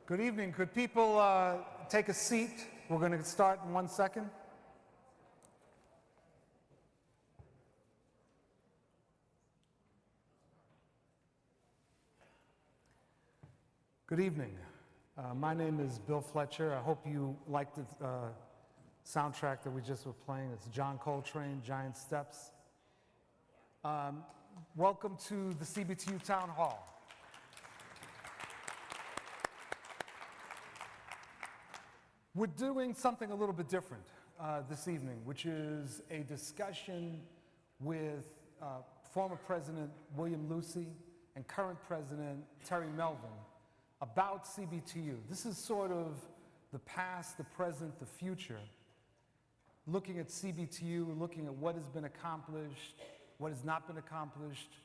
Good evening. Could people take a seat? We're going to start in 1 second. Good evening. My name is Bill Fletcher. I hope you liked the soundtrack that we just were playing. It's John Coltrane, Giant Steps. Welcome to the CBTU Town Hall. We're doing something a little bit different this evening, which is a discussion with former President William Lucey and current President Terry Melvin about CBTU. This is sort of the past, the present, the future, looking at CBTU, looking at what has been accomplished, what has not been accomplished,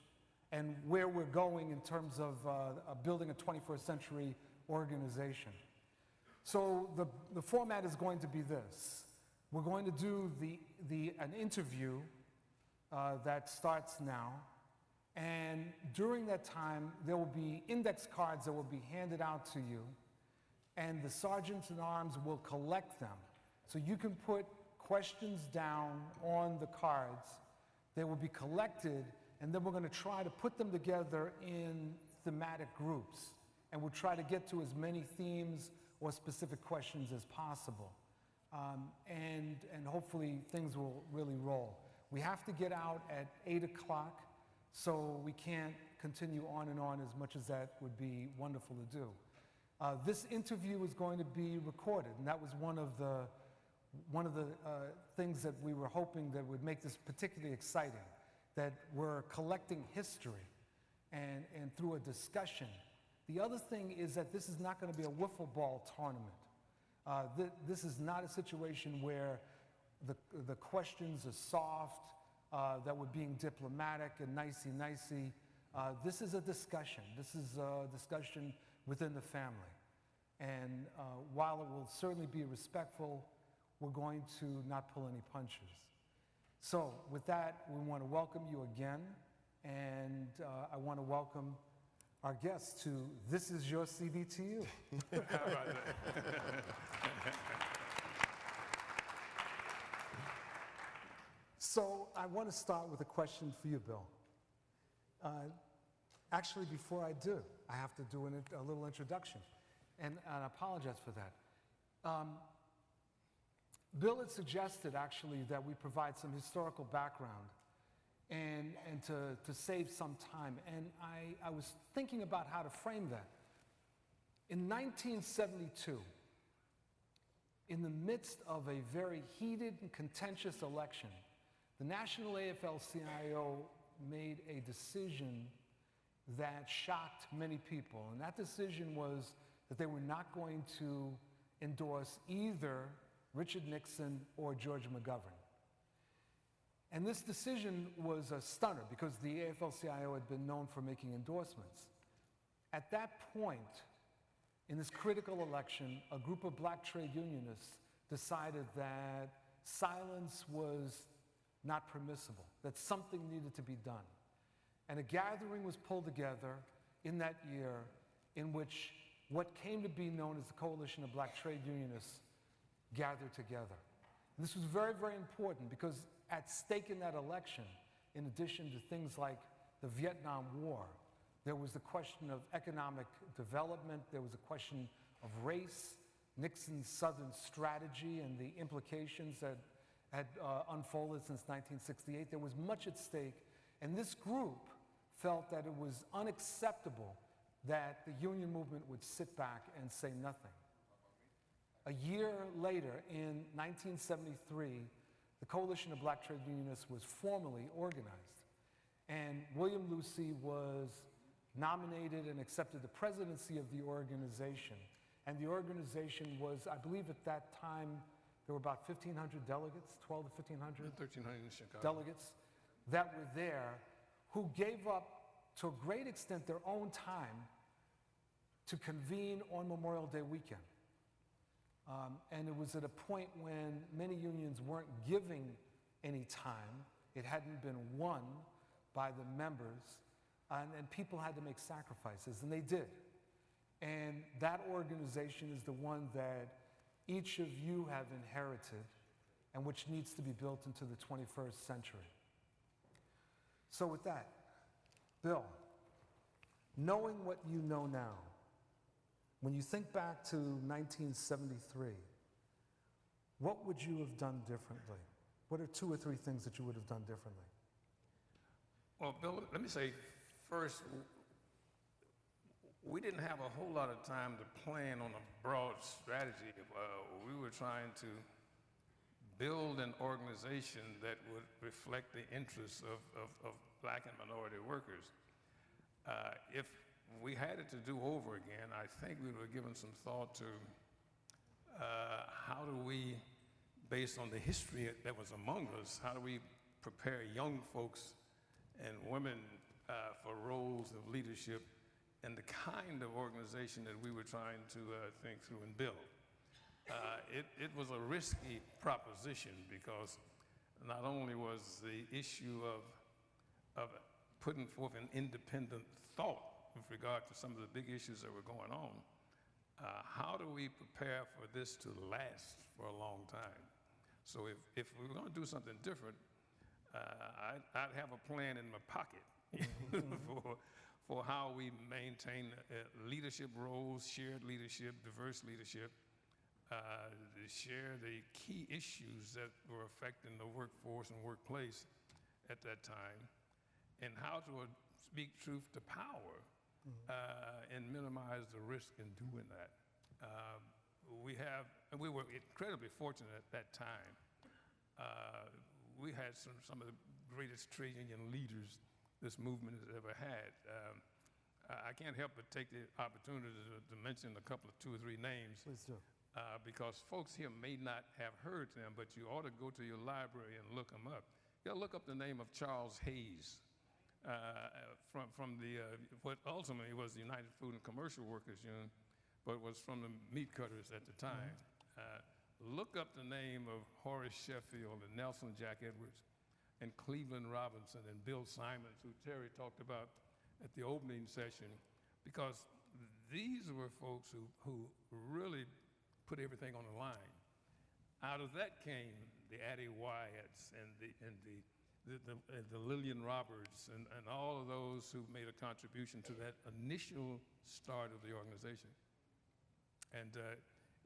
and where we're going in terms of building a 21st century organization. So the format is going to be this. We're going to do an interview that starts now, and during that time there will be index cards that will be handed out to you, and the sergeants in arms will collect them. So you can put questions down on the cards. They will be collected, and then we're going to try to put them together in thematic groups, and we'll try to get to as many themes or specific questions as possible. And hopefully things will really roll. We have to get out at 8 o'clock, so we can't continue on and on as much as that would be wonderful to do. This interview is going to be recorded, and that was one of the things that we were hoping that would make this particularly exciting, that we're collecting history and through a discussion. The other thing is that this is not going to be a wiffle ball tournament. This is not a situation where the questions are soft, that we're being diplomatic and nicey-nicey. This is a discussion. This is a discussion within the family. And while it will certainly be respectful, we're going to not pull any punches. So with that, we want to welcome you again, and I want to welcome our guests to This Is Your CBTU. So I want to start with a question for you, Bill. Actually, before I do, I have to do a little introduction, and I apologize for that. Bill had suggested, actually, that we provide some historical background and to save some time. And I was thinking about how to frame that. In 1972, in the midst of a very heated and contentious election, the National AFL-CIO made a decision that shocked many people. And that decision was that they were not going to endorse either Richard Nixon or George McGovern. And this decision was a stunner because the AFL-CIO had been known for making endorsements. At that point, in this critical election, a group of black trade unionists decided that silence was not permissible, that something needed to be done. And a gathering was pulled together in that year in which what came to be known as the Coalition of Black Trade Unionists gathered together. And this was very, very important because at stake in that election, in addition to things like the Vietnam War, there was the question of economic development, there was a question of race, Nixon's Southern strategy and the implications that had unfolded since 1968. There was much at stake, and this group felt that it was unacceptable that the union movement would sit back and say nothing. A year later, in 1973, the Coalition of Black Trade Unionists was formally organized, and William Lucey was nominated and accepted the presidency of the organization. And the organization was, I believe at that time, there were about 1,500 delegates, 12 to 1,500? 1,300 in Chicago. Delegates that were there who gave up, to a great extent, their own time to convene on Memorial Day weekend. And it was at a point when many unions weren't giving any time. It hadn't been won by the members, and people had to make sacrifices, and they did. And that organization is the one that each of you have inherited and which needs to be built into the 21st century. So with that, Bill, knowing what you know now, when you think back to 1973, what would you have done differently? What are 2 or 3 things that you would have done differently? Well, Bill, let me say first, we didn't have a whole lot of time to plan on a broad strategy. We were trying to build an organization that would reflect the interests of black and minority workers. If we had it to do over again, I think we would have given some thought to how do we, based on the history that was among us, how do we prepare young folks and women for roles of leadership and the kind of organization that we were trying to think through and build. It was a risky proposition because not only was the issue of putting forth an independent thought with regard to some of the big issues that were going on, how do we prepare for this to last for a long time? So if we were going to do something different, I'd have a plan in my pocket for how we maintain leadership roles, shared leadership, diverse leadership, to share the key issues that were affecting the workforce and workplace at that time, and how to speak truth to power and minimize the risk in doing that. We were incredibly fortunate at that time. We had some of the greatest trade union leaders this movement has ever had. I can't help but take the opportunity to mention a couple of 2 or 3 names. Please do. Because folks here may not have heard them, but you ought to go to your library and look them up. You gotta look up the name of Charles Hayes from what ultimately was the United Food and Commercial Workers Union, but was from the meat cutters at the time. Look up the name of Horace Sheffield and Nelson Jack Edwards and Cleveland Robinson and Bill Simons, who Terry talked about at the opening session, because these were folks who really put everything on the line. Out of that came the Addie Wyatts and the Lillian Roberts and all of those who made a contribution to that initial start of the organization. And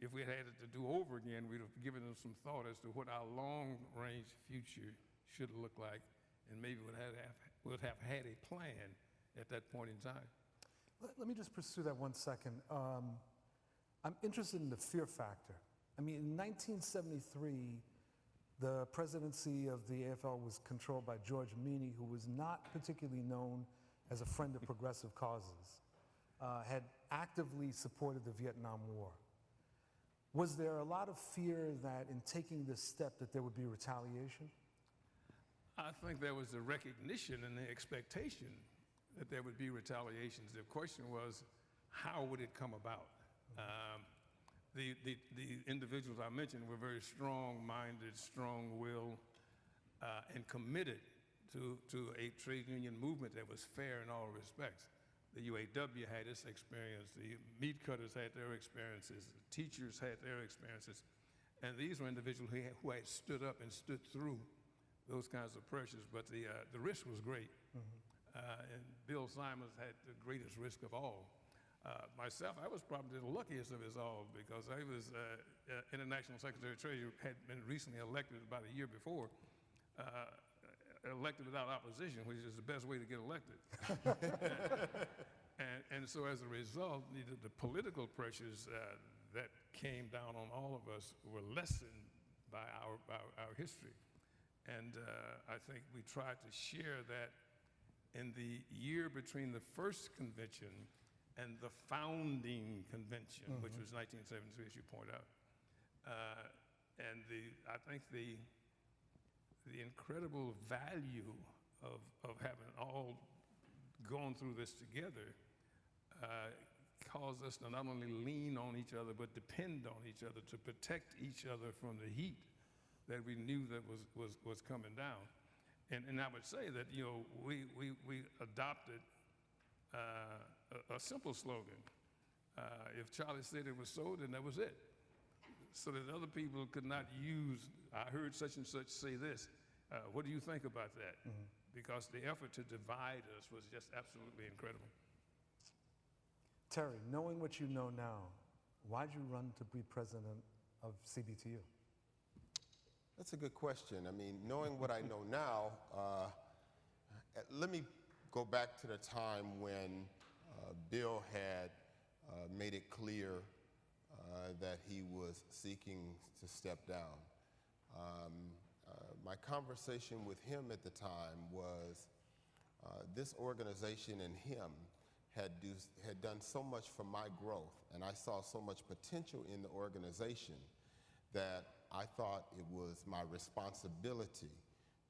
if we had it to do over again, we'd have given them some thought as to what our long-range future should look like, and maybe would have had a plan at that point in time. Let me just pursue that 1 second. I'm interested in the fear factor. I mean, in 1973, the presidency of the AFL was controlled by George Meany, who was not particularly known as a friend of progressive causes, had actively supported the Vietnam War. Was there a lot of fear that in taking this step that there would be retaliation? I think there was a recognition and the expectation that there would be retaliations. The question was, how would it come about? The individuals I mentioned were very strong-minded, strong-willed, and committed to a trade union movement that was fair in all respects. The UAW had its experience, the meat cutters had their experiences, the teachers had their experiences, and these were individuals who had stood up and stood through those kinds of pressures, but the risk was great. And Bill Simons had the greatest risk of all. Myself, I was probably the luckiest of us all because I was International Secretary of Trade, had been recently elected about a year before, elected without opposition, which is the best way to get elected. and so as a result, the political pressures that came down on all of us were lessened by our history. And I think we tried to share that in the year between the first convention and the founding convention, which was 1973, as you point out. And I think the incredible value of having all gone through this together caused us to not only lean on each other, but depend on each other to protect each other from the heat that we knew that was coming down. And I would say that, you know, we adopted a simple slogan, If Charlie said it was so, then that was it. So that other people could not use, I heard such and such say this. What do you think about that? Because the effort to divide us was just absolutely incredible. Terry, knowing what you know now, why'd you run to be president of CBTU? That's a good question. I mean, knowing what I know now, let me go back to the time when Bill had made it clear that he was seeking to step down. My conversation with him at the time was this organization and him had done so much for my growth, and I saw so much potential in the organization that I thought it was my responsibility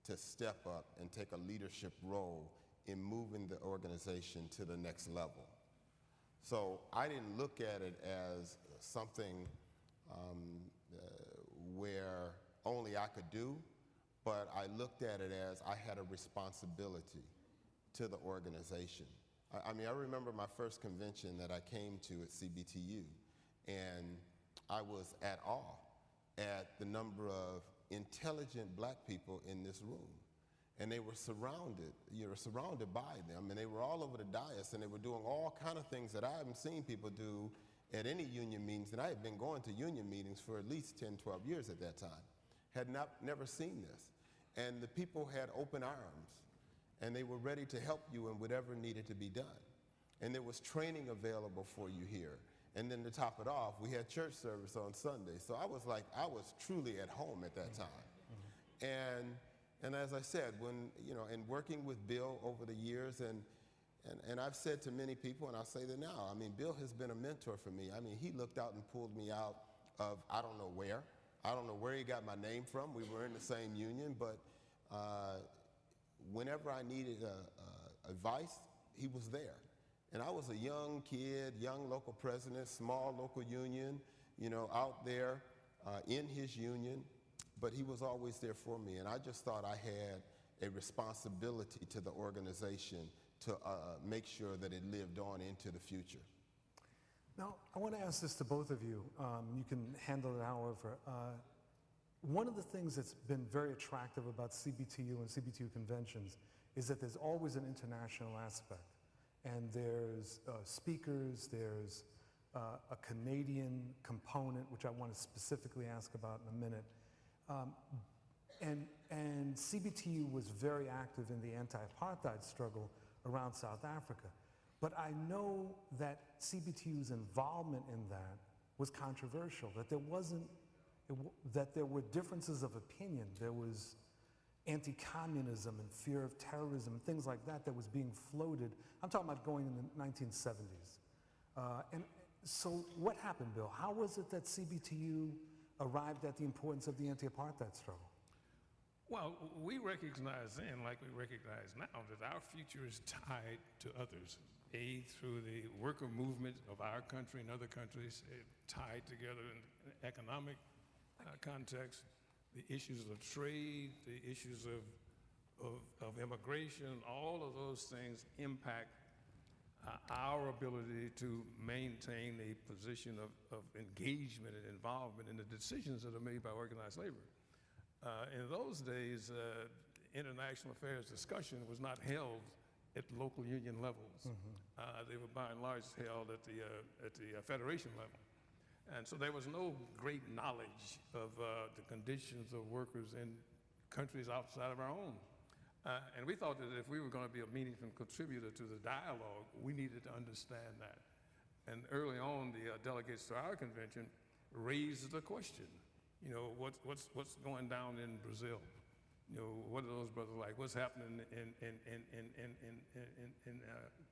to step up and take a leadership role in moving the organization to the next level. So I didn't look at it as something where only I could do, but I looked at it as I had a responsibility to the organization. I mean, I remember my first convention that I came to at CBTU, and I was at awe at the number of intelligent black people in this room. And they were surrounded, surrounded by them, and they were all over the dais, and they were doing all kind of things that I haven't seen people do at any union meetings, and I had been going to union meetings for at least 10, 12 years at that time. Never seen this. And the people had open arms, and they were ready to help you in whatever needed to be done. And there was training available for you here. And then to top it off, we had church service on Sunday. So I was truly at home at that time. And as I said, and working with Bill over the years, and I've said to many people, and I'll say that now, I mean, Bill has been a mentor for me. I mean, he looked out and pulled me out of I don't know where. I don't know where he got my name from. We were in the same union, but whenever I needed advice, he was there. And I was a young kid, young local president, small local union, out there in his union, but he was always there for me. And I just thought I had a responsibility to the organization to make sure that it lived on into the future. Now, I want to ask this to both of you. You can handle it however. One of the things that's been very attractive about CBTU and CBTU conventions is that there's always an international aspect. And there's speakers, there's a Canadian component, which I want to specifically ask about in a minute. And CBTU was very active in the anti-apartheid struggle around South Africa. But I know that CBTU's involvement in that was controversial, that that there were differences of opinion. There was anti-communism and fear of terrorism and things like that was being floated. I'm talking about going in the 1970s. And so what happened, Bill? How was it that CBTU arrived at the importance of the anti-apartheid struggle? Well, we recognize then, like we recognize now, that our future is tied to others, through the worker movement of our country and other countries, tied together in economic context, the issues of trade, the issues of immigration, all of those things impact our ability to maintain a position of engagement and involvement in the decisions that are made by organized labor. In those days, international affairs discussion was not held at the local union levels. They were by and large held at the federation level. And so there was no great knowledge of the conditions of workers in countries outside of our own. And we thought that if we were going to be a meaningful contributor to the dialogue, we needed to understand that. And early on, the delegates to our convention raised the question, what's going down in Brazil? What are those brothers like? What's happening in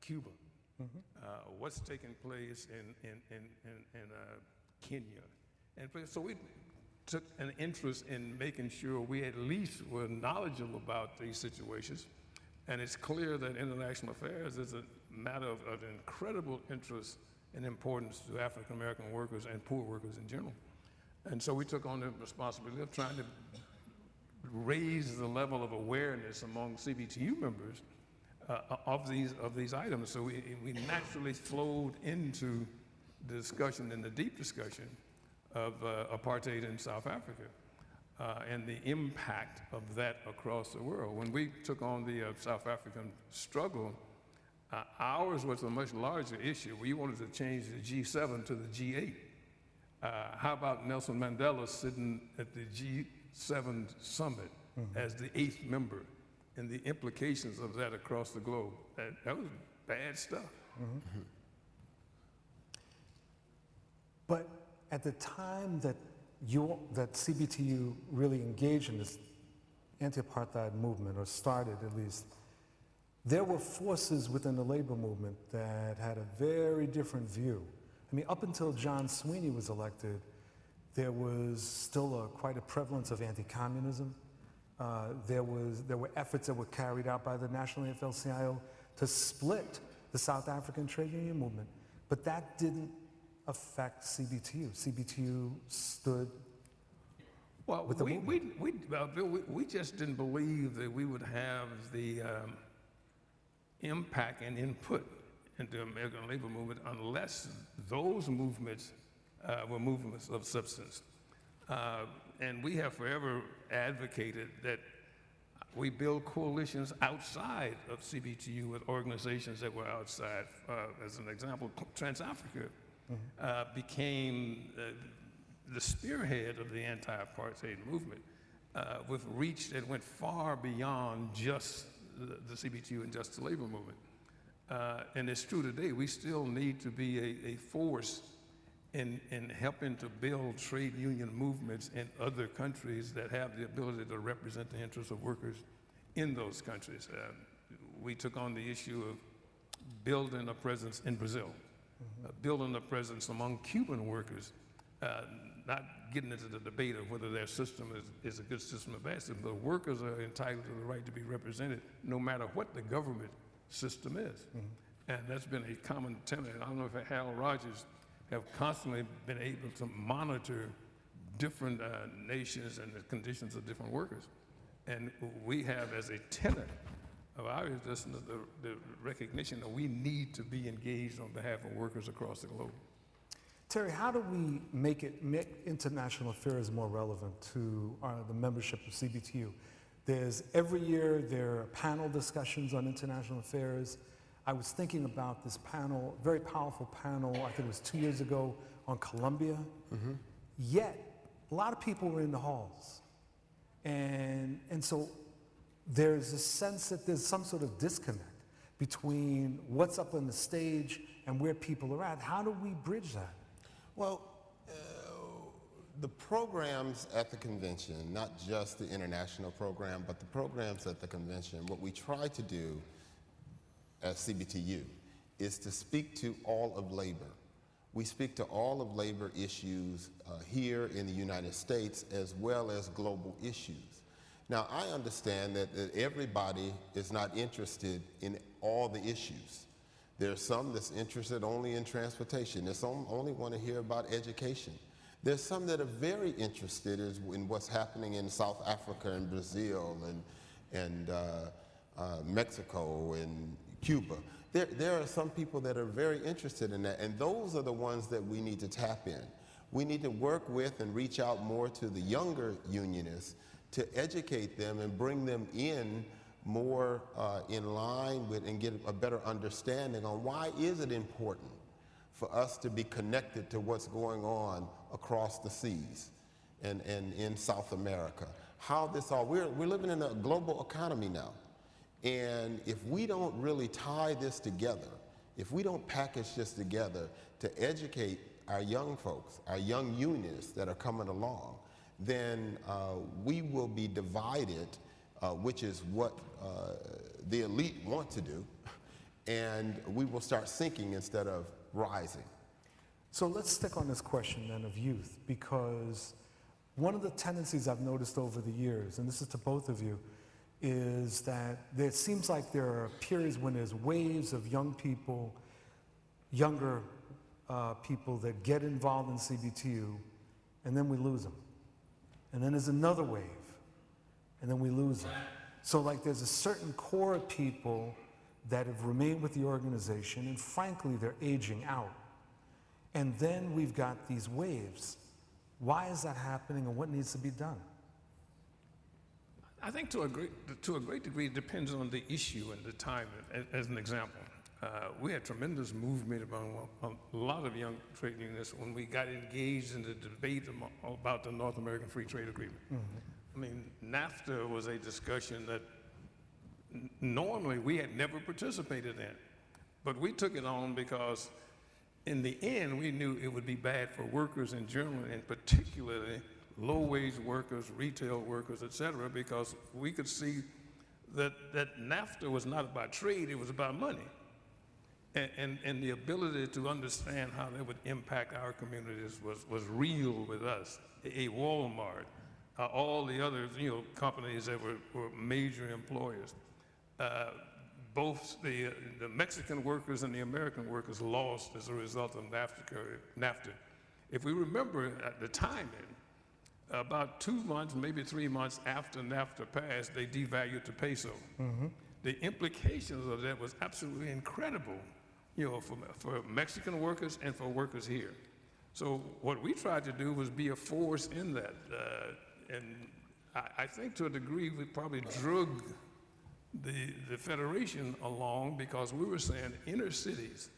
Cuba? What's taking place in Kenya? And so we took an interest in making sure we at least were knowledgeable about these situations. And it's clear that international affairs is a matter of incredible interest and importance to African American workers and poor workers in general. And so we took on the responsibility of trying to raise the level of awareness among CBTU members of these items. So we naturally flowed into the discussion and the deep discussion of apartheid in South Africa and the impact of that across the world. When we took on the South African struggle, ours was a much larger issue. We wanted to change the G7 to the G8. How about Nelson Mandela sitting at the G7 summit as the 8th member, and the implications of that across the globe? That was bad stuff. But at the time that CBTU really engaged in this anti-apartheid movement, or started at least, there were forces within the labor movement that had a very different view. I mean, up until John Sweeney was elected, there was still quite a prevalence of anti-communism. There were efforts that were carried out by the National AFL-CIO to split the South African trade union movement, but that didn't affect CBTU. CBTU stood with the movement. Bill, we just didn't believe that we would have the impact and input into the American labor movement unless those movements were movements of substance. And we have forever advocated that we build coalitions outside of CBTU with organizations that were outside. As an example, Trans-Africa became the spearhead of the anti-apartheid movement with reach that went far beyond just the CBTU and just the labor movement. And it's true today, we still need to be a force in helping to build trade union movements in other countries that have the ability to represent the interests of workers in those countries. We took on the issue of building a presence in Brazil, building a presence among Cuban workers, not getting into the debate of whether their system is a good system or bad system, but workers are entitled to the right to be represented no matter what the government system is. And that's been a common tenet. I don't know if Harold Rogers have constantly been able to monitor different nations and the conditions of different workers. And we have as a tenet of our existence the recognition that we need to be engaged on behalf of workers across the globe. Terry, how do we make international affairs more relevant to the membership of CBTU? Every year there are panel discussions on international affairs. I was thinking about this panel, very powerful panel, I think it was 2 years ago, on Colombia. Yet, a lot of people were in the halls. And so there's a sense that there's some sort of disconnect between what's up on the stage and where people are at. How do we bridge that? Well, the programs at the convention, not just the international program, but the programs at the convention, what we try to do as CBTU is to speak to all of labor. We speak to all of labor issues here in the United States as well as global issues. Now, I understand that everybody is not interested in all the issues. There's some that's interested only in transportation. There's some only want to hear about education. There's some that are very interested in what's happening in South Africa and Brazil and Mexico and Cuba. There are some people that are very interested in that, and those are the ones that we need to tap in. We need to work with and reach out more to the younger unionists to educate them and bring them in more in line with and get a better understanding on why is it important for us to be connected to what's going on across the seas and in South America. How this all, we're living in a global economy now. And if we don't really tie this together, if we don't package this together to educate our young folks, our young unionists that are coming along, then we will be divided, which is what the elite want to do, and we will start sinking instead of rising. So let's stick on this question then of youth, because one of the tendencies I've noticed over the years, and this is to both of you, is that it seems like there are periods when there's waves of young people, younger people that get involved in CBTU, and then we lose them. And then there's another wave, and then we lose them. So like there's a certain core of people that have remained with the organization, and frankly, they're aging out. and then we've got these waves. Why is that happening, and what needs to be done? I think to a great degree, it depends on the issue and the time. As an example, we had tremendous movement among a lot of young trade unionists when we got engaged in the debate about the North American Free Trade Agreement. I mean, NAFTA was a discussion that normally we had never participated in, but we took it on because in the end, we knew it would be bad for workers in general, and particularly low-wage workers, retail workers, et cetera, because we could see that NAFTA was not about trade, it was about money. And the ability to understand how that would impact our communities was real with us. A Walmart, all the other companies that were major employers. Both the Mexican workers and the American workers lost as a result of NAFTA. If we remember at the timing, about 2 months, maybe 3 months after NAFTA passed, they devalued the peso. The implications of that was absolutely incredible, for Mexican workers and for workers here. So what we tried to do was be a force in that. And I think to a degree we probably drug the Federation along because we were saying inner cities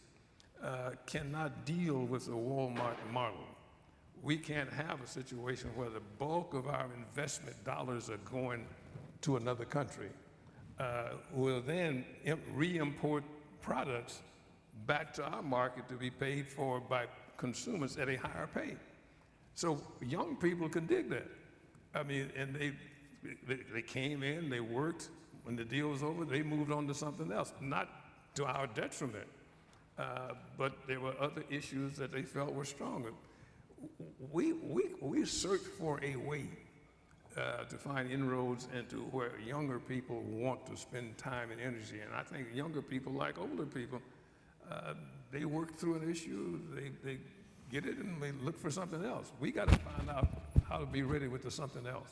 cannot deal with the Walmart model. We can't have a situation where the bulk of our investment dollars are going to another country. We'll then re-import products back to our market to be paid for by consumers at a higher pay. So young people can dig that. I mean, and they came in, they worked. When the deal was over, they moved on to something else, not to our detriment, but there were other issues that they felt were stronger. We searched for a way to find inroads into where younger people want to spend time and energy. And I think younger people, like older people, they work through an issue, they get it, and they look for something else. We got to find out how to be ready with the something else.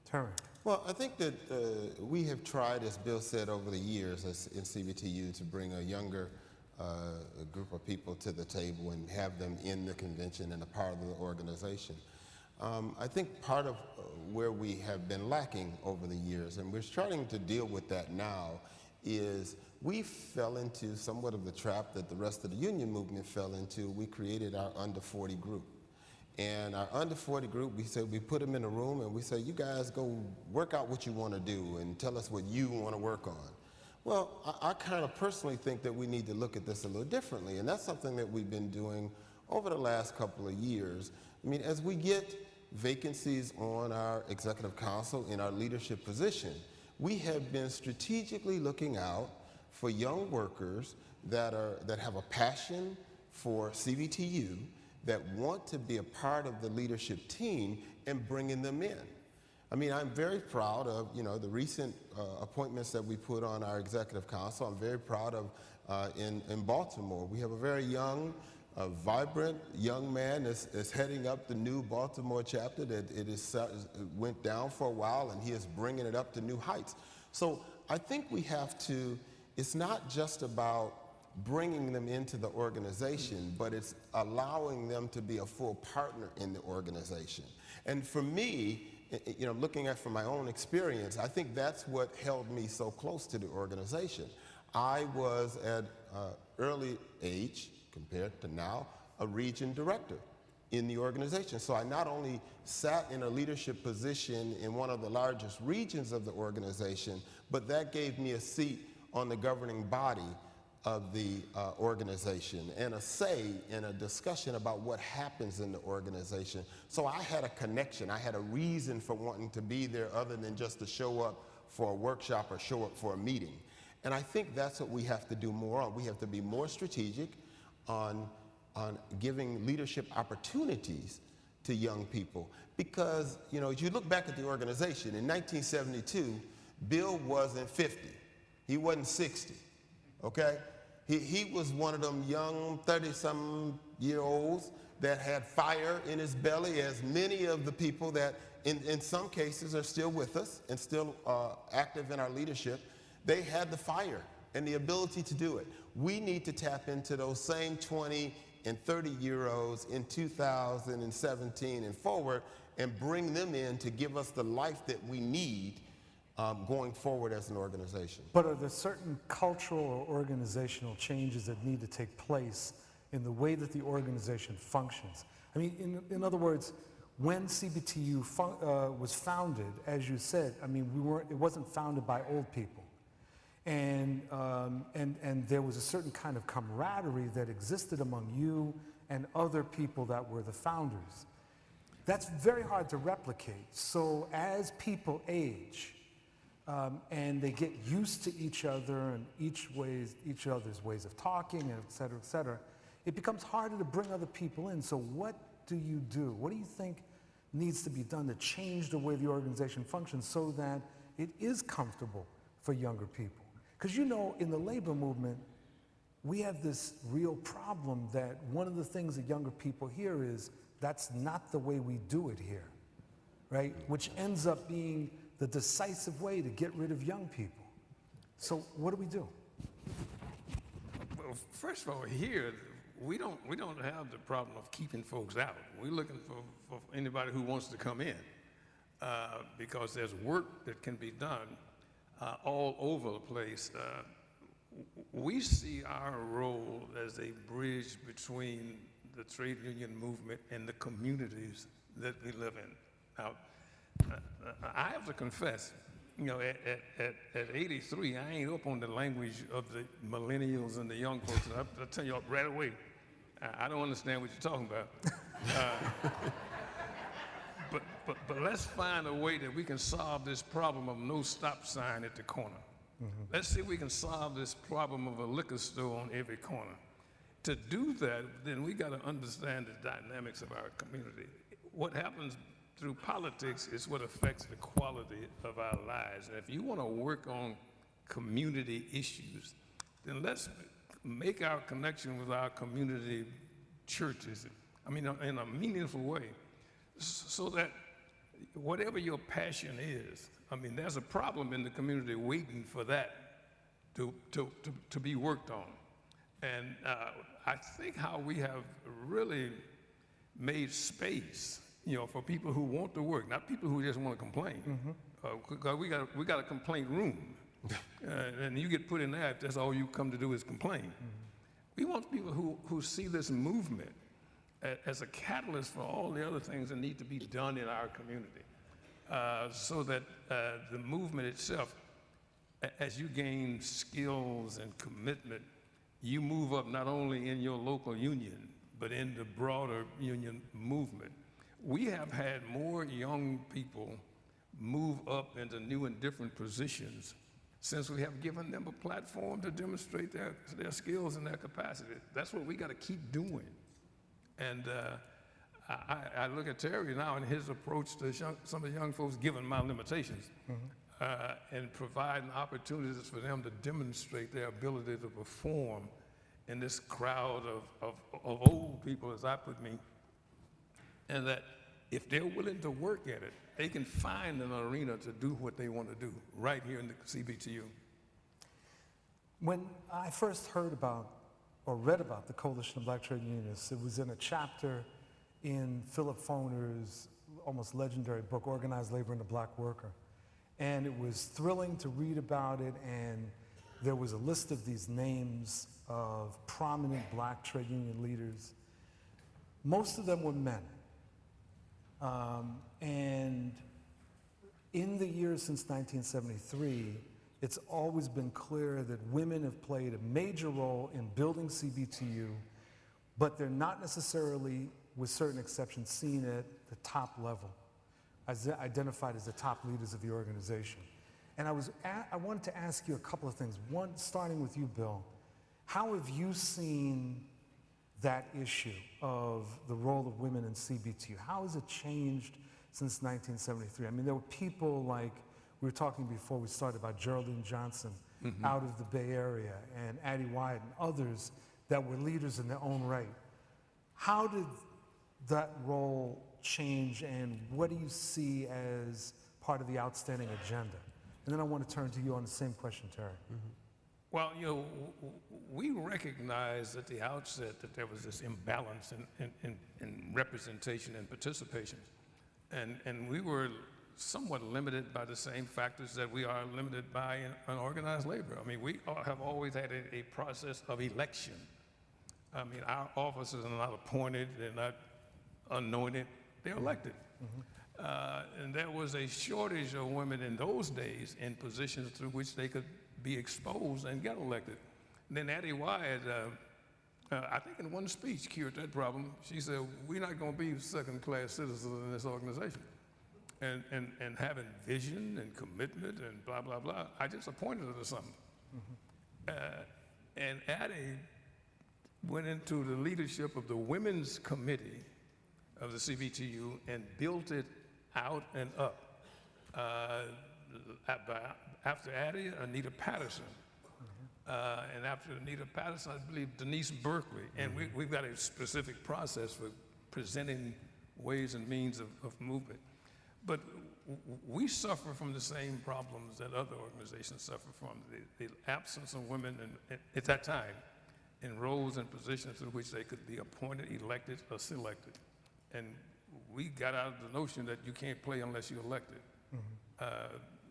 Terry. Well, I think that we have tried, as Bill said, over the years in CBTU to bring a younger group of people to the table and have them in the convention and a part of the organization. I think part of where we have been lacking over the years, and we're starting to deal with that now, is we fell into somewhat of the trap that the rest of the union movement fell into. We created our under 40 group. And our under 40 group, we put them in a room and we say, you guys go work out what you want to do and tell us what you want to work on. Well, I kind of personally think that we need to look at this a little differently, and that's something that we've been doing over the last couple of years. I mean, as we get vacancies on our executive council in our leadership position, we have been strategically looking out for young workers that have a passion for CBTU, that want to be a part of the leadership team and bringing them in. I mean, I'm very proud of, the recent appointments that we put on our executive council. I'm very proud of in Baltimore. We have a very young, vibrant young man that's heading up the new Baltimore chapter that it went down for a while, and he is bringing it up to new heights. So I think we have to, it's not just about bringing them into the organization, but it's allowing them to be a full partner in the organization. And for me, looking at from my own experience, I think that's what held me so close to the organization. I was at early age, compared to now, a region director in the organization. So I not only sat in a leadership position in one of the largest regions of the organization, but that gave me a seat on the governing body of the organization and a say in a discussion about what happens in the organization. So I had a connection. I had a reason for wanting to be there other than just to show up for a workshop or show up for a meeting. And I think that's what we have to do more on. We have to be more strategic on giving leadership opportunities to young people. Because, as you look back at the organization, in 1972, Bill wasn't 50. He wasn't 60, okay? He was one of them young 30-some-year-olds that had fire in his belly, as many of the people that in some cases are still with us and still active in our leadership. They had the fire and the ability to do it. We need to tap into those same 20 and 30-year-olds in 2017 and forward and bring them in to give us the life that we need going forward as an organization. But are there certain cultural or organizational changes that need to take place in the way that the organization functions? I mean, in other words, when CBTU was founded, as you said, I mean, it wasn't founded by old people. And there was a certain kind of camaraderie that existed among you and other people that were the founders. That's very hard to replicate. So as people age, and they get used to each other and each other's ways of talking, and et cetera, it becomes harder to bring other people in. So what do you do? What do you think needs to be done to change the way the organization functions so that it is comfortable for younger people? Because you know, in the labor movement, we have this real problem that one of the things that younger people hear is, that's not the way we do it here, right? Which ends up being the decisive way to get rid of young people. So what do we do? Well, first of all, here, we don't have the problem of keeping folks out. We're looking for anybody who wants to come in because there's work that can be done all over the place. We see our role as a bridge between the trade union movement and the communities that we live in. Now, I have to confess, you know, at 83, I ain't up on the language of the millennials and the young folks. I'll tell you right away, I don't understand what you're talking about. But let's find a way that we can solve this problem of no stop sign at the corner. Mm-hmm. Let's see if we can solve this problem of a liquor store on every corner. To do that, then we got to understand the dynamics of our community. What happens through politics is what affects the quality of our lives. And if you want to work on community issues, then let's make our connection with our community churches, I mean, in a meaningful way, so that whatever your passion is, I mean, there's a problem in the community waiting for that to be worked on. And I think how we have really made space, you know, for people who want to work, not people who just want to complain. Because we got a complaint room, and you get put in there if that's all you come to do is complain. We want people who see this movement as a catalyst for all the other things that need to be done in our community, so that the movement itself, as you gain skills and commitment, you move up not only in your local union, but in the broader union movement. We have had more young people move up into new and different positions since we have given them a platform to demonstrate their skills and their capacity. That's what we got to keep doing. And I look at Terry now and his approach to some of the young folks, given my limitations, and providing opportunities for them to demonstrate their ability to perform in this crowd of old people, as I put me, and that if they're willing to work at it, they can find an arena to do what they want to do right here in the CBTU. When I first heard about or read about the Coalition of Black Trade Unionists, it was in a chapter in Philip Foner's almost legendary book, Organized Labor and the Black Worker. And it was thrilling to read about it, and there was a list of these names of prominent black trade union leaders. Most of them were men. And in the years since 1973, it's always been clear that women have played a major role in building CBTU, but they're not necessarily, with certain exceptions, seen at the top level, as identified as the top leaders of the organization. And I wanted to ask you a couple of things. One, starting with you, Bill, how have you seen that issue of the role of women in CBTU? How has it changed since 1973? I mean, there were people like, we were talking before we started about Geraldine Johnson out of the Bay Area, and Addie Wyatt and others that were leaders in their own right. How did that role change, and what do you see as part of the outstanding agenda? And then I want to turn to you on the same question, Terry. Well, we recognized at the outset that there was this imbalance in representation and participation. And we were somewhat limited by the same factors that we are limited by in organized labor. I mean, we have always had a process of election. I mean, our officers are not appointed, they're not anointed, they're elected. And there was a shortage of women in those days in positions through which they could be exposed and get elected. And then Addie Wyatt, I think in one speech, cured that problem. She said, we're not going to be second-class citizens in this organization. And having vision and commitment and blah, blah, blah, I just appointed her to something. And Addie went into the leadership of the Women's Committee of the CBTU and built it out and up. After Addie, Anita Patterson. And after Anita Patterson, I believe Denise Berkeley. And we've got a specific process for presenting ways and means of movement. But we suffer from the same problems that other organizations suffer from, the absence of women at that time in roles and positions in which they could be appointed, elected, or selected. And we got out of the notion that you can't play unless you're elected.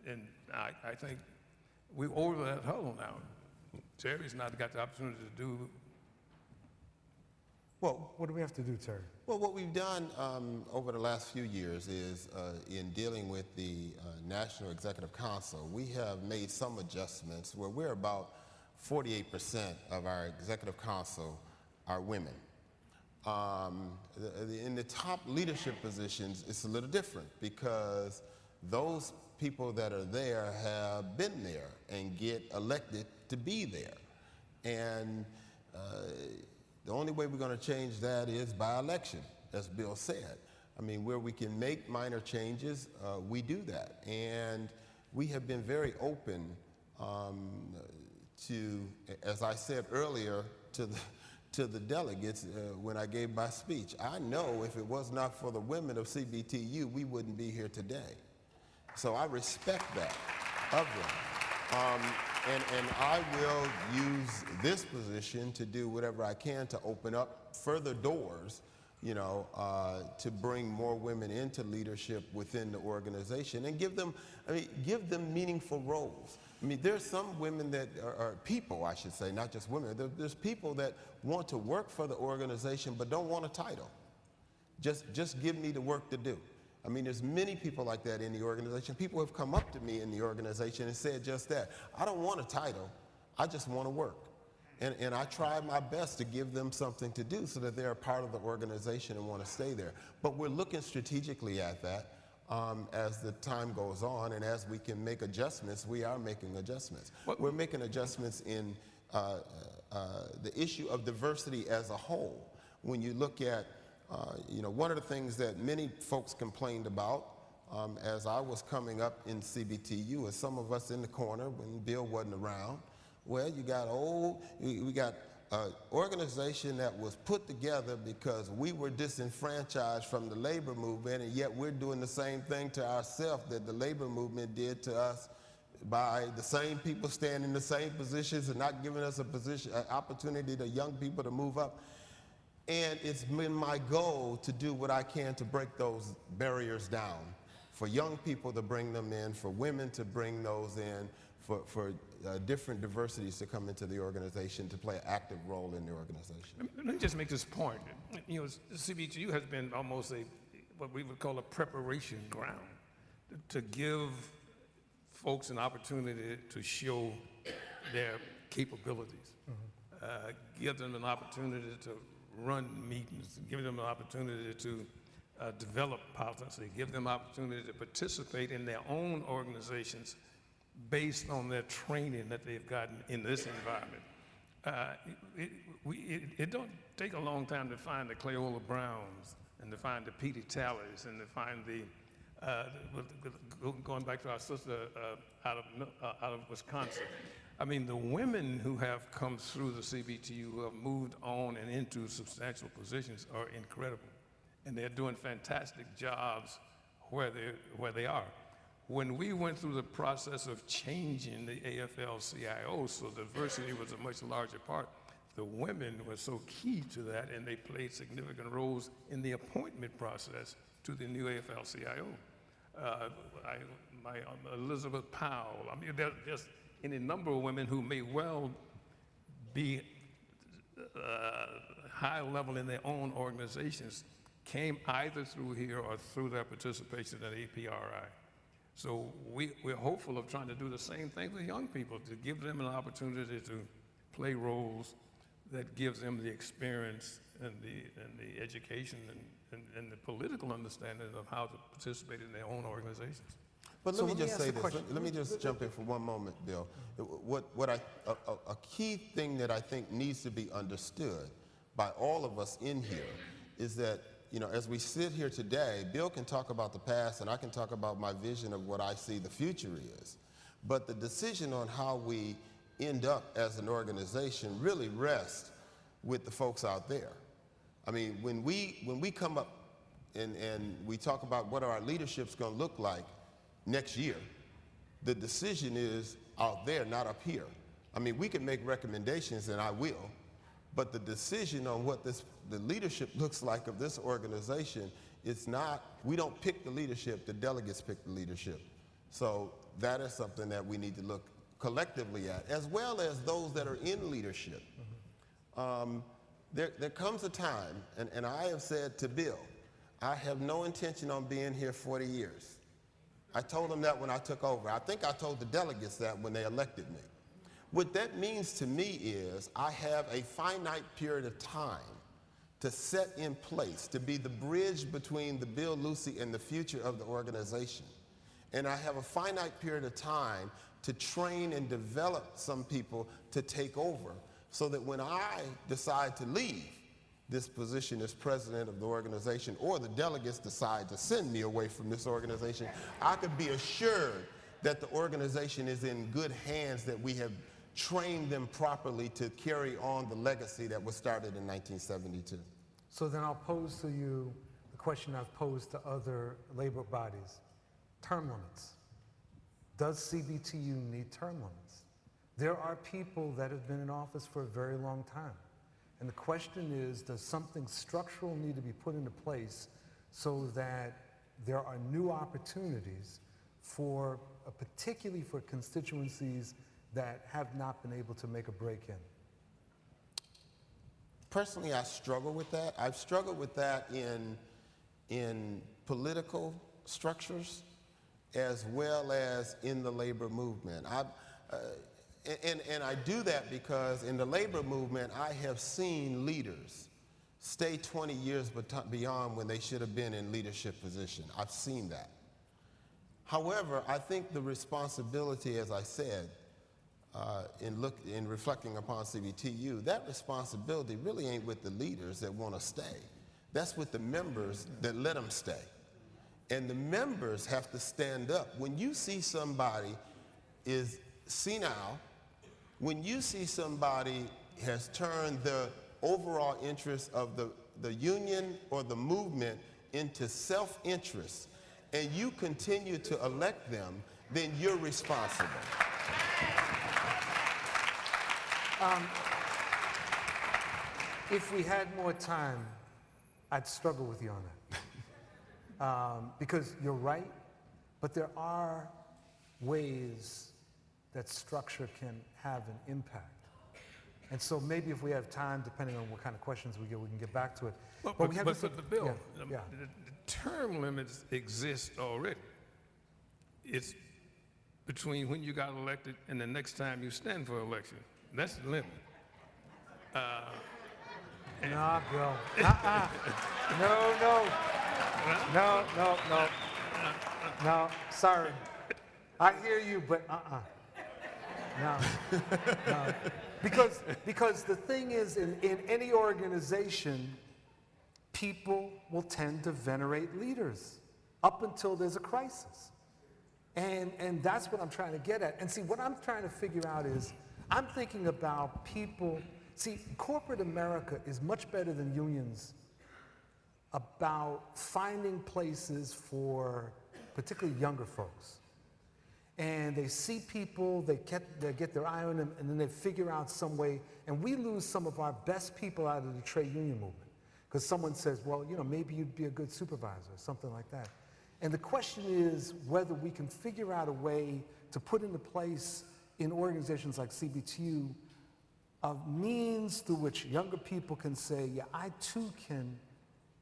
And I think we're over that hurdle now. Terry's not got the opportunity to do. Well, what do we have to do, Terry? Well, what we've done over the last few years is in dealing with the National Executive Council, we have made some adjustments where we're about 48% of our Executive Council are women. In the top leadership positions, it's a little different because those people that are there have been there and get elected to be there. And the only way we're going to change that is by election, as Bill said. I mean, where we can make minor changes, we do that. And we have been very open to, as I said earlier, to the delegates when I gave my speech. I know if it was not for the women of CBTU, we wouldn't be here today. So I respect that of them. And I will use this position to do whatever I can to open up further doors, to bring more women into leadership within the organization and give them meaningful roles. I mean, there's some women that are people, I should say, not just women. There's people that want to work for the organization but don't want a title. Just give me the work to do. I mean, there's many people like that in the organization. People have come up to me in the organization and said just that. I don't want a title, I just want to work. And I try my best to give them something to do so that they're a part of the organization and want to stay there. But we're looking strategically at that as the time goes on, and as we can make adjustments, we are making adjustments. We're making adjustments in the issue of diversity as a whole. When you look at one of the things that many folks complained about as I was coming up in CBTU is some of us in the corner when Bill wasn't around. Well, we got an organization that was put together because we were disenfranchised from the labor movement, and yet we're doing the same thing to ourselves that the labor movement did to us by the same people staying in the same positions and not giving us an opportunity to young people to move up. And it's been my goal to do what I can to break those barriers down, for young people to bring them in, for women to bring those in, for different diversities to come into the organization to play an active role in the organization. Let me just make this point. CBTU has been almost what we would call a preparation ground to give folks an opportunity to show their capabilities, give them an opportunity to run meetings, give them an opportunity to develop policy, give them opportunity to participate in their own organizations based on their training that they've gotten in this environment. It don't take a long time to find the Cleola Browns and to find the Petey Tallies and to find going back to our sister out of Wisconsin. I mean, the women who have come through the CBTU, who have moved on and into substantial positions, are incredible. And they're doing fantastic jobs where they are. when we went through the process of changing the AFL-CIO so diversity was a much larger part, the women were so key to that, and they played significant roles in the appointment process to the new AFL-CIO. Elizabeth Powell, I mean, there's just any number of women who may well be high level in their own organizations, came either through here or through their participation at APRI. So we're hopeful of trying to do the same thing with young people, to give them an opportunity to play roles that gives them the experience and the education and the political understanding of how to participate in their own organizations. But So let me just ask say a this. question. Let me just jump in for one moment, Bill. A key thing that I think needs to be understood by all of us in here is that, you know, as we sit here today, Bill can talk about the past and I can talk about my vision of what I see the future is. But the decision on how we end up as an organization really rests with the folks out there. I mean, when we come up and we talk about what our leadership's going to look like next year, the decision is out there, not up here. I mean, we can make recommendations, and I will, but the decision on what the leadership looks like of this organization, it's not, we don't pick the leadership, the delegates pick the leadership. So that is something that we need to look collectively at, as well as those that are in leadership. There comes a time, and I have said to Bill, I have no intention on being here 40 years. I told him that when I took over. I think I told the delegates that when they elected me. What that means to me is I have a finite period of time to set in place, to be the bridge between the Bill Lucy and the future of the organization. And I have a finite period of time to train and develop some people to take over, so that when I decide to leave this position as president of the organization, or the delegates decide to send me away from this organization, I could be assured that the organization is in good hands, that we have trained them properly to carry on the legacy that was started in 1972. So then I'll pose to you the question I've posed to other labor bodies. Term limits. Does CBTU need term limits? There are people that have been in office for a very long time. And the question is, does something structural need to be put into place so that there are new opportunities for, particularly for constituencies that have not been able to make a break in? Personally, I struggle with that. I've struggled with that in political structures as well as in the labor movement. And I do that because in the labor movement, I have seen leaders stay 20 years beyond when they should have been in leadership position. I've seen that. However, I think the responsibility, as I said, in reflecting upon CBTU, that responsibility really ain't with the leaders that want to stay. That's with the members that let them stay. And the members have to stand up. When you see somebody is senile, when you see somebody has turned the overall interest of the union or the movement into self-interest, and you continue to elect them, then you're responsible. If we had more time, I'd struggle with you on that. Because you're right, but there are ways that structure can have an impact. And so maybe if we have time, depending on what kind of questions we get, we can get back to it. But we have the bill, yeah. the term limits exist already. It's between when you got elected and the next time you stand for election. That's the limit. Nah, Bill. No, sorry. I hear you, but No. Because the thing is, in any organization, people will tend to venerate leaders up until there's a crisis. And that's what I'm trying to get at. And see, what I'm trying to figure out is, I'm thinking about people. See, corporate America is much better than unions about finding places for particularly younger folks. And they see people, they get their eye on them, and then they figure out some way, and we lose some of our best people out of the trade union movement. Because someone says, well, maybe you'd be a good supervisor, or something like that. And the question is whether we can figure out a way to put into place in organizations like CBTU a means through which younger people can say, yeah, I too can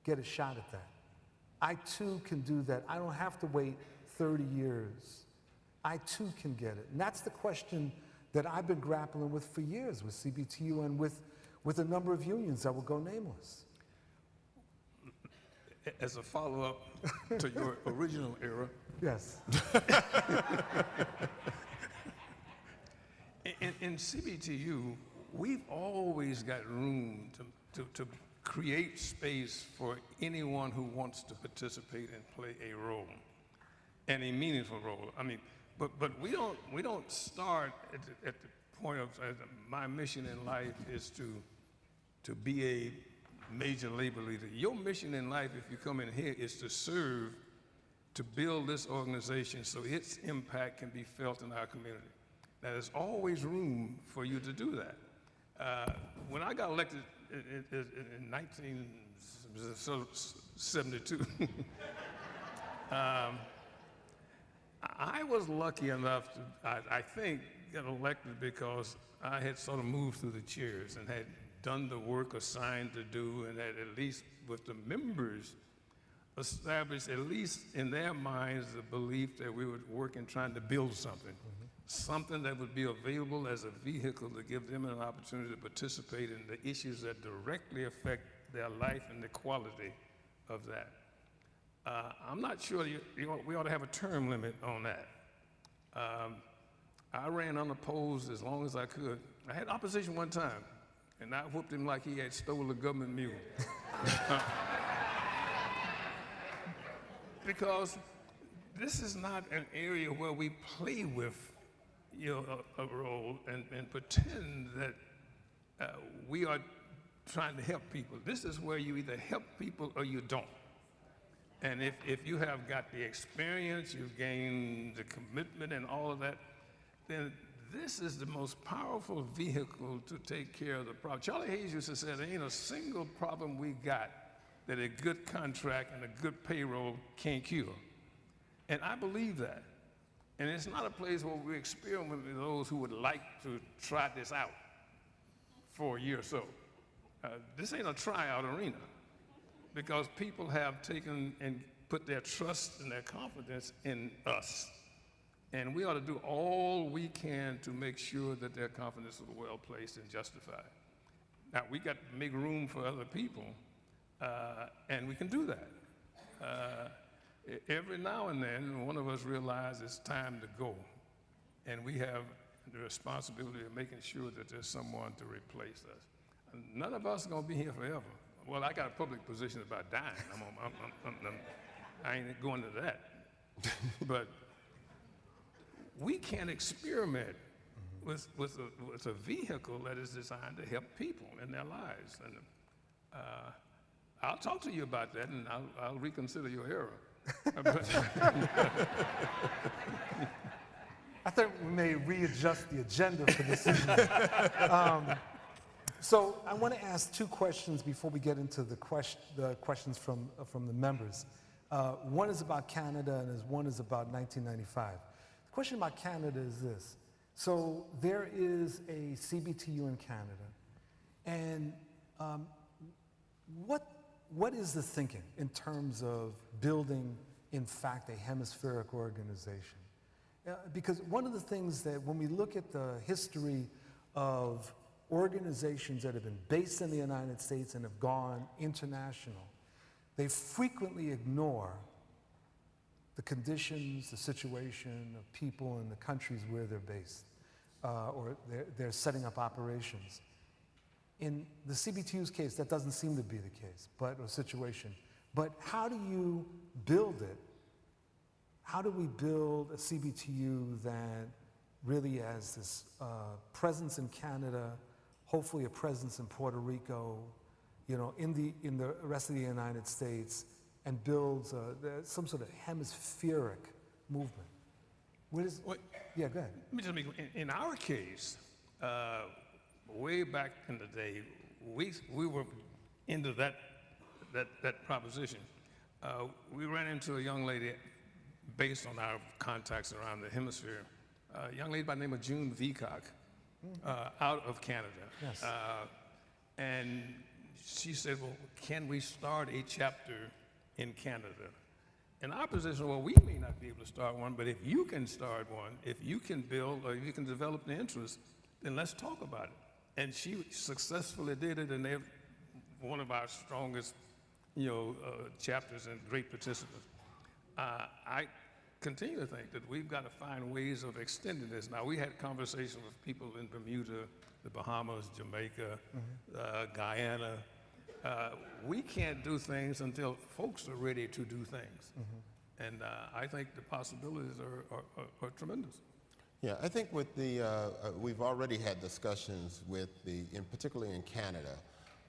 get a shot at that. I too can do that. I don't have to wait 30 years. I too can get it. And that's the question that I've been grappling with for years with CBTU and with a number of unions that will go nameless. As a follow-up to your original era, Yes. in CBTU, we've always got room to create space for anyone who wants to participate and play a role, and a meaningful role. I mean, but we don't start at the point of my mission in life is to be a major labor leader. Your mission in life, if you come in here, is to serve, to build this organization so its impact can be felt in our community. Now, there's always room for you to do that. When I got elected in 1972, I was lucky enough to, I think, get elected because I had sort of moved through the chairs and had done the work assigned to do, and had at least with the members established, at least in their minds, the belief that we would work in trying to build something, something that would be available as a vehicle to give them an opportunity to participate in the issues that directly affect their life and the quality of that. I'm not sure we ought to have a term limit on that. I ran unopposed as long as I could. I had opposition one time, and I whooped him like he had stole a government mule. Because this is not an area where we play with a role and pretend that we are trying to help people. This is where you either help people or you don't. And if you have got the experience, you've gained the commitment and all of that, then this is the most powerful vehicle to take care of the problem. Charlie Hayes used to say there ain't a single problem we got that a good contract and a good payroll can't cure. And I believe that. And it's not a place where we experiment with those who would like to try this out for a year or so. This ain't a tryout arena, because people have taken and put their trust and their confidence in us. And we ought to do all we can to make sure that their confidence is well placed and justified. Now, we got to make room for other people, and we can do that. Every now and then, one of us realizes it's time to go, and we have the responsibility of making sure that there's someone to replace us. None of us are going to be here forever. Well, I got a public position about dying. I ain't going to that. But we can experiment with a vehicle that is designed to help people in their lives. And I'll talk to you about that, and I'll reconsider your error. I think we may readjust the agenda for this evening. So I want to ask two questions before we get into the questions from the members. One is about Canada and one is about 1995. The question about Canada is this. So there is a CBTU in Canada, and what is the thinking in terms of building, in fact, a hemispheric organization? Because one of the things that when we look at the history of organizations that have been based in the United States and have gone international, they frequently ignore the conditions, the situation of people in the countries where they're based, or they're setting up operations. In the CBTU's case, that doesn't seem to be the case, or situation. But how do you build it? How do we build a CBTU that really has this presence in Canada, hopefully a presence in Puerto Rico, in the rest of the United States, and builds some sort of hemispheric movement? What is? Wait, Yeah, go ahead. let me just make, in our case, way back in the day, we were into that proposition. We ran into a young lady based on our contacts around the hemisphere, a young lady by the name of June Veacock, out of Canada. Yes. And she said, well, can we start a chapter in Canada? And our position, well, we may not be able to start one, but if you can start one, if you can build or if you can develop the interest, then let's talk about it. And she successfully did it, and they're one of our strongest, chapters and great participants. I continue to think that we've got to find ways of extending this. Now, we had conversations with people in Bermuda, the Bahamas, Jamaica, Guyana. We can't do things until folks are ready to do things. And I think the possibilities are tremendous. Yeah, I think with we've already had discussions with particularly in Canada,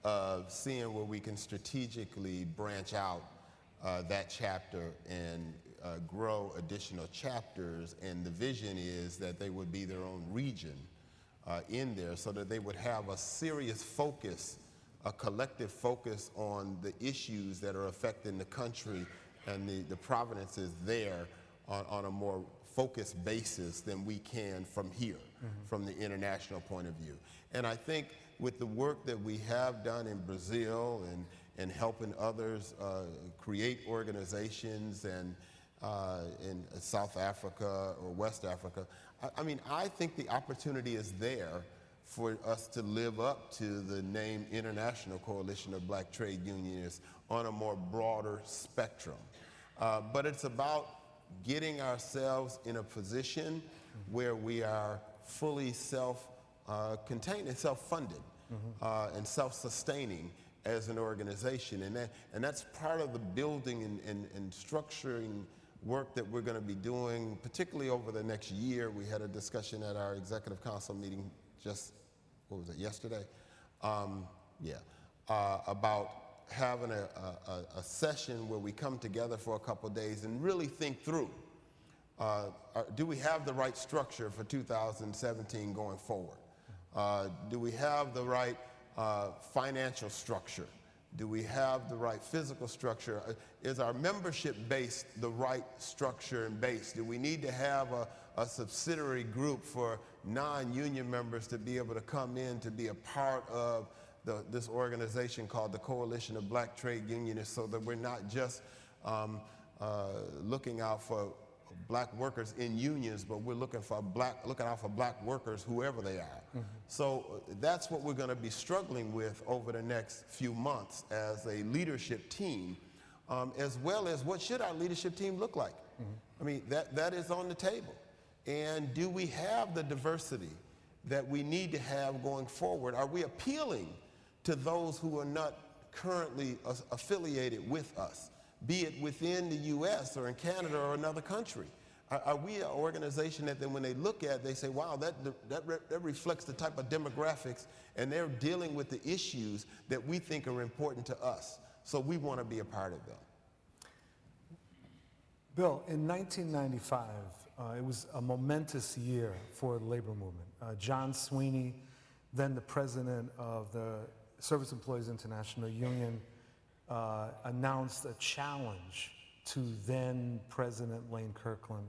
of seeing where we can strategically branch out that chapter and grow additional chapters. And the vision is that they would be their own region in there, so that they would have a serious focus, a collective focus on the issues that are affecting the country and the provinces there on a more focused basis than we can from here, from the international point of view. And I think with the work that we have done in Brazil and helping others create organizations and in South Africa or West Africa, I think the opportunity is there for us to live up to the name International Coalition of Black Trade Unionists on a more broader spectrum. But it's about getting ourselves in a position where we are fully self-contained and self-funded and self-sustaining as an organization. And that's part of the building and structuring work that we're going to be doing, particularly over the next year. We had a discussion at our executive council meeting yesterday? About having a session where we come together for a couple of days and really think through, do we have the right structure for 2017 going forward? Do we have the right financial structure? Do we have the right physical structure? Is our membership base the right structure and base? Do we need to have a subsidiary group for non-union members to be able to come in to be a part of this organization called the Coalition of Black Trade Unionists, so that we're not just looking out for black workers in unions, but we're looking out for black workers whoever they are. So that's what we're going to be struggling with over the next few months as a leadership team, as well as what should our leadership team look like. That is on the table. And do we have the diversity that we need to have going forward? Are we appealing to those who are not currently affiliated with us, be it within the U.S. or in Canada or another country? Are we an organization that then when they look at, they say, wow, that reflects the type of demographics, and they're dealing with the issues that we think are important to us, so we want to be a part of them? Bill, in 1995, it was a momentous year for the labor movement. John Sweeney, then the president of the Service Employees International Union, announced a challenge to then President Lane Kirkland.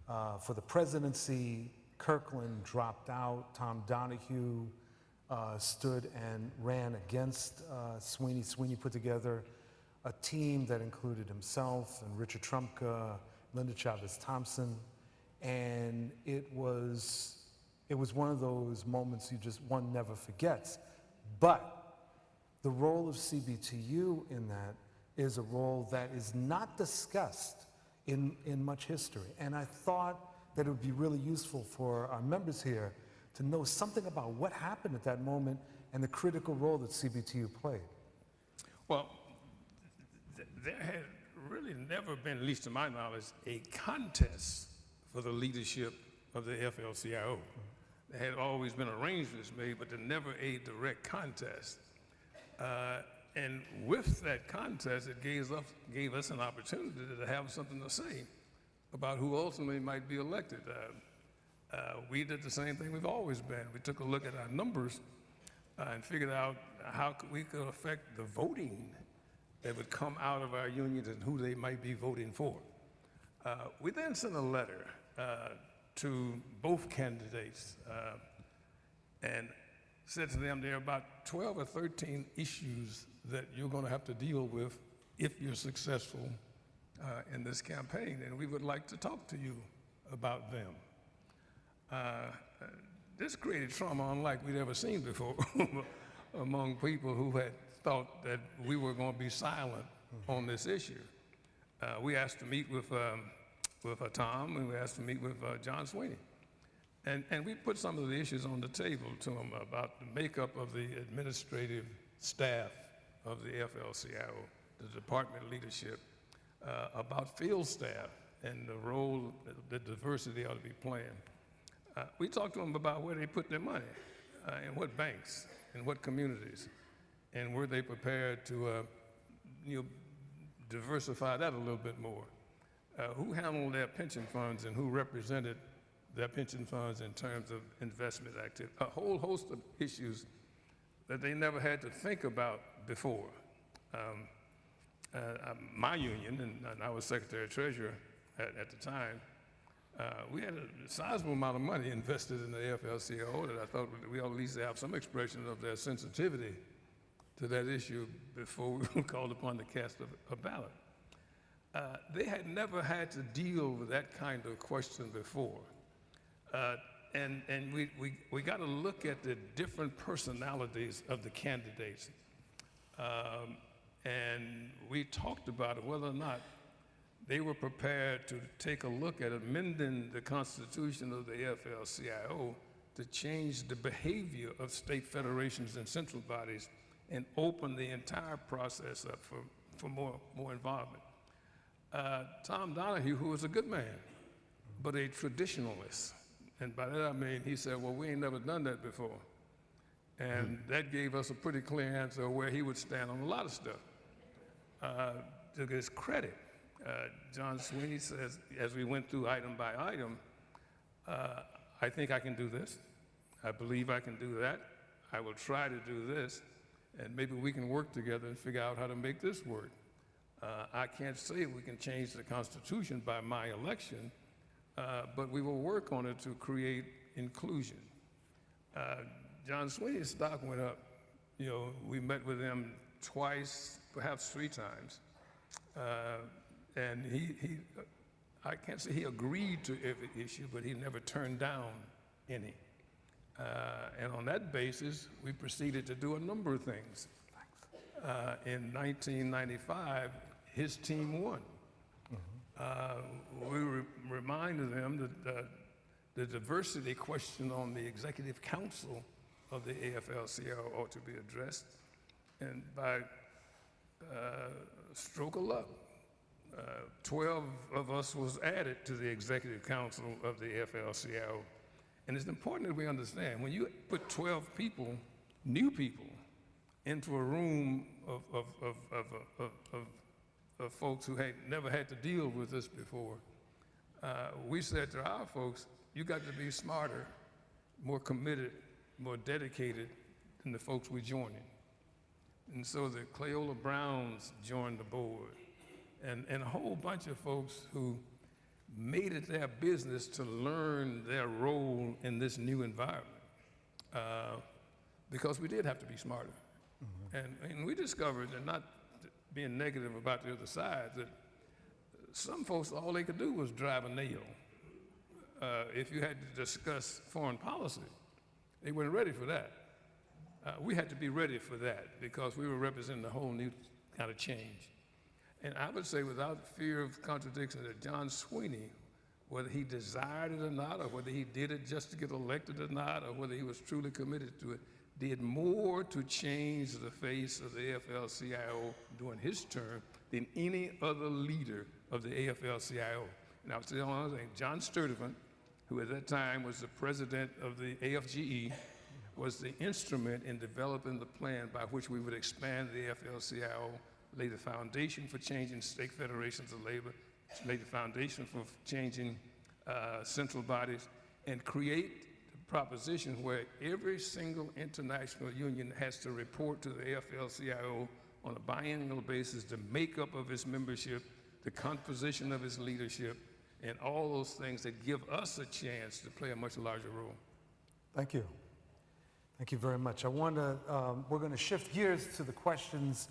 For the presidency, Kirkland dropped out. Tom Donahue stood and ran against Sweeney. Sweeney put together a team that included himself and Richard Trumka, Linda Chavez Thompson, and it was one of those moments one never forgets. But the role of CBTU in that is a role that is not discussed in much history. And I thought that it would be really useful for our members here to know something about what happened at that moment and the critical role that CBTU played. Well, there had really never been, at least to my knowledge, a contest for the leadership of the FLCIO. There had always been arrangements made, but there never a direct contest. And with that contest, it gave us an opportunity to have something to say about who ultimately might be elected. We did the same thing we've always been. We took a look at our numbers and figured out how we could affect the voting that would come out of our unions and who they might be voting for. We then sent a letter to both candidates and said to them there are about 12 or 13 issues that you're going to have to deal with if you're successful in this campaign, and we would like to talk to you about them. This created trauma unlike we'd ever seen before among people who had thought that we were going to be silent on this issue. We asked to meet with Tom, and we asked to meet with John Sweeney. And we put some of the issues on the table to him about the makeup of the administrative staff of the AFL-CIO, the department leadership, about field staff and the role that diversity ought to be playing. We talked to them about where they put their money, in what banks, in what communities, and were they prepared to diversify that a little bit more. Who handled their pension funds and who represented their pension funds in terms of investment activity, a whole host of issues that they never had to think about before. My union, and I was Secretary of Treasurer at the time, we had a sizable amount of money invested in the AFL-CIO that I thought we ought at least have some expression of their sensitivity to that issue before we were called upon to cast a ballot. They had never had to deal with that kind of question before. And we got to look at the different personalities of the candidates. And we talked about whether or not they were prepared to take a look at amending the Constitution of the AFL-CIO to change the behavior of state federations and central bodies and open the entire process up for more involvement. Tom Donahue, who was a good man, but a traditionalist, and by that I mean he said, well, we ain't never done that before. And that gave us a pretty clear answer of where he would stand on a lot of stuff. To his credit, John Sweeney says, as we went through item by item, I think I can do this. I believe I can do that. I will try to do this, and maybe we can work together and figure out how to make this work. I can't say we can change the Constitution by my election, but we will work on it to create inclusion. John Sweeney's stock went up. You know, we met with him twice, perhaps 3 times. And I can't say he agreed to every issue, but he never turned down any. And on that basis, we proceeded to do a number of things. In 1995, his team won. We reminded them that the diversity question on the executive council of the AFL-CIO ought to be addressed. And by stroke of luck, 12 of us was added to the executive council of the AFL-CIO. And it's important that we understand, when you put 12 people, new people, into a room of folks who had never had to deal with this before, we said to our folks, you got to be smarter, more committed, more dedicated than the folks we joining. And so the Cleola Browns joined the board, and a whole bunch of folks who made it their business to learn their role in this new environment, because we did have to be smarter. And we discovered, and not being negative about the other side, that some folks, all they could do was drive a nail. If you had to discuss foreign policy, they weren't ready for that. We had to be ready for that because we were representing a whole new kind of change. And I would say without fear of contradiction that John Sweeney, whether he desired it or not, or whether he did it just to get elected or not, or whether he was truly committed to it, did more to change the face of the AFL-CIO during his term than any other leader of the AFL-CIO. And I would say one other thing, John Sturdivant, who at that time was the president of the AFGE, was the instrument in developing the plan by which we would expand the AFL-CIO, lay the foundation for changing state federations of labor, lay the foundation for changing central bodies, and create the proposition where every single international union has to report to the AFL-CIO on a biannual basis the makeup of its membership, the composition of its leadership, and all those things that give us a chance to play a much larger role. Thank you. Thank you very much. we're going to shift gears to the questions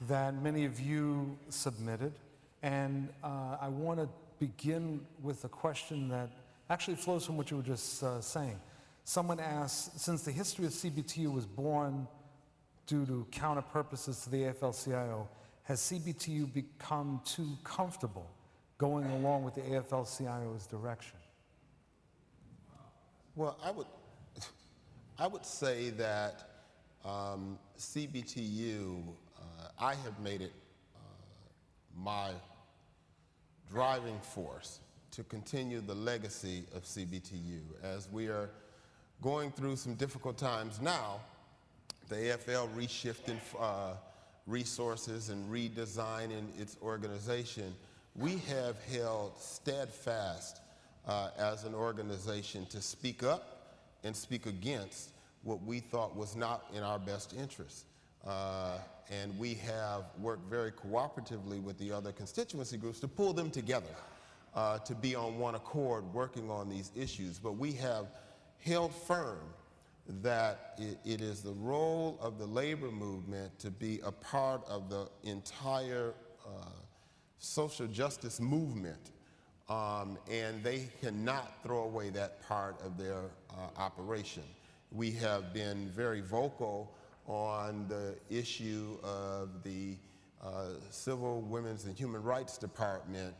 that many of you submitted. And I want to begin with a question that actually flows from what you were just saying. Someone asked, since the history of CBTU was born due to counter purposes to the AFL-CIO, has CBTU become too comfortable going along with the AFL-CIO's direction? Well, I would say that CBTU, I have made it my driving force to continue the legacy of CBTU. As we are going through some difficult times now, the AFL reshifting resources and redesigning its organization, we have held steadfast as an organization to speak up and speak against what we thought was not in our best interest. And we have worked very cooperatively with the other constituency groups to pull them together to be on one accord working on these issues. But we have held firm that it is the role of the labor movement to be a part of the entire social justice movement, and they cannot throw away that part of their operation. We have been very vocal on the issue of the Civil, Women's, and Human Rights Department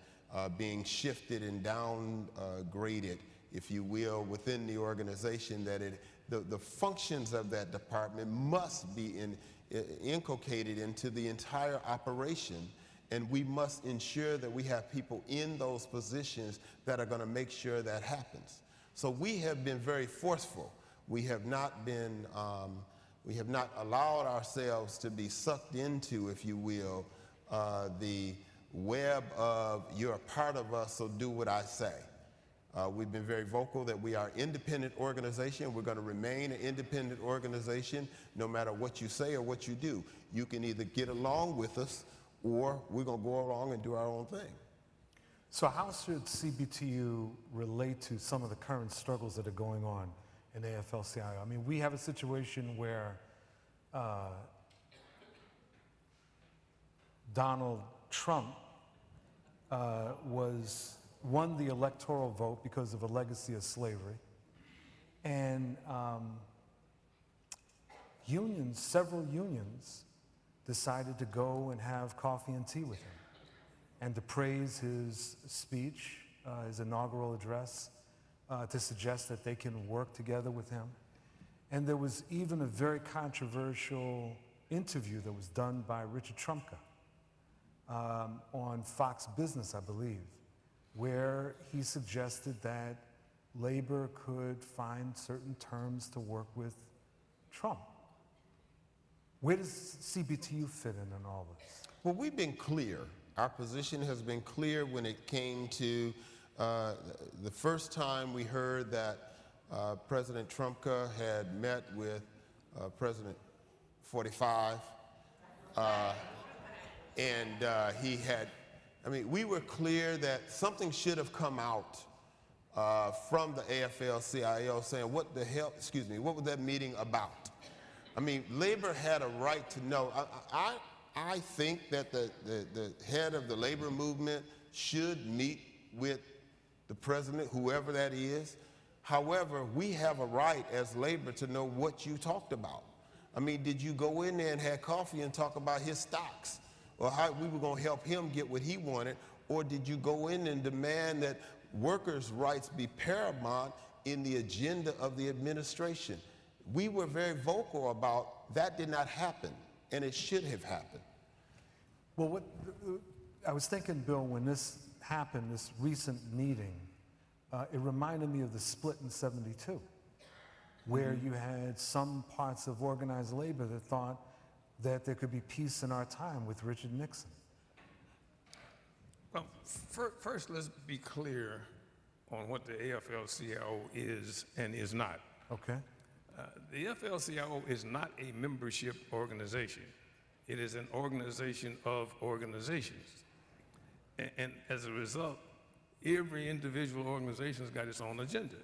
being shifted and downgraded, if you will, within the organization, that the functions of that department must be inculcated into the entire operation, and we must ensure that we have people in those positions that are going to make sure that happens. So we have been very forceful. We have not been, we have not allowed ourselves to be sucked into, if you will, the web of you're a part of us, so do what I say. We've been very vocal that we are an independent organization. We're going to remain an independent organization no matter what you say or what you do. You can either get along with us or we're going to go along and do our own thing. So how should CBTU relate to some of the current struggles that are going on in AFL-CIO? I mean, we have a situation where Donald Trump won the electoral vote because of a legacy of slavery. And several unions decided to go and have coffee and tea with him and to praise his speech, his inaugural address, to suggest that they can work together with him. And there was even a very controversial interview that was done by Richard Trumka on Fox Business, I believe, where he suggested that labor could find certain terms to work with Trump. Where does CBTU fit in all this? Well, we've been clear. Our position has been clear when it came to the first time we heard that President Trumka had met with President 45, and he had, I mean, we were clear that something should have come out from the AFL-CIO saying, what the hell, excuse me, what was that meeting about? I mean, labor had a right to know. I think that the head of the labor movement should meet with the president, whoever that is. However, we have a right as labor to know what you talked about. I mean, did you go in there and have coffee and talk about his stocks, or how we were going to help him get what he wanted? Or did you go in and demand that workers' rights be paramount in the agenda of the administration? We were very vocal about that did not happen, and it should have happened. Well, I was thinking, Bill, when this happened, this recent meeting, it reminded me of the split in '72, where you had some parts of organized labor that thought that there could be peace in our time with Richard Nixon. Well, first, let's be clear on what the AFL-CIO is and is not. Okay. The AFL-CIO is not a membership organization. It is an organization of organizations. And as a result, every individual organization's got its own agenda.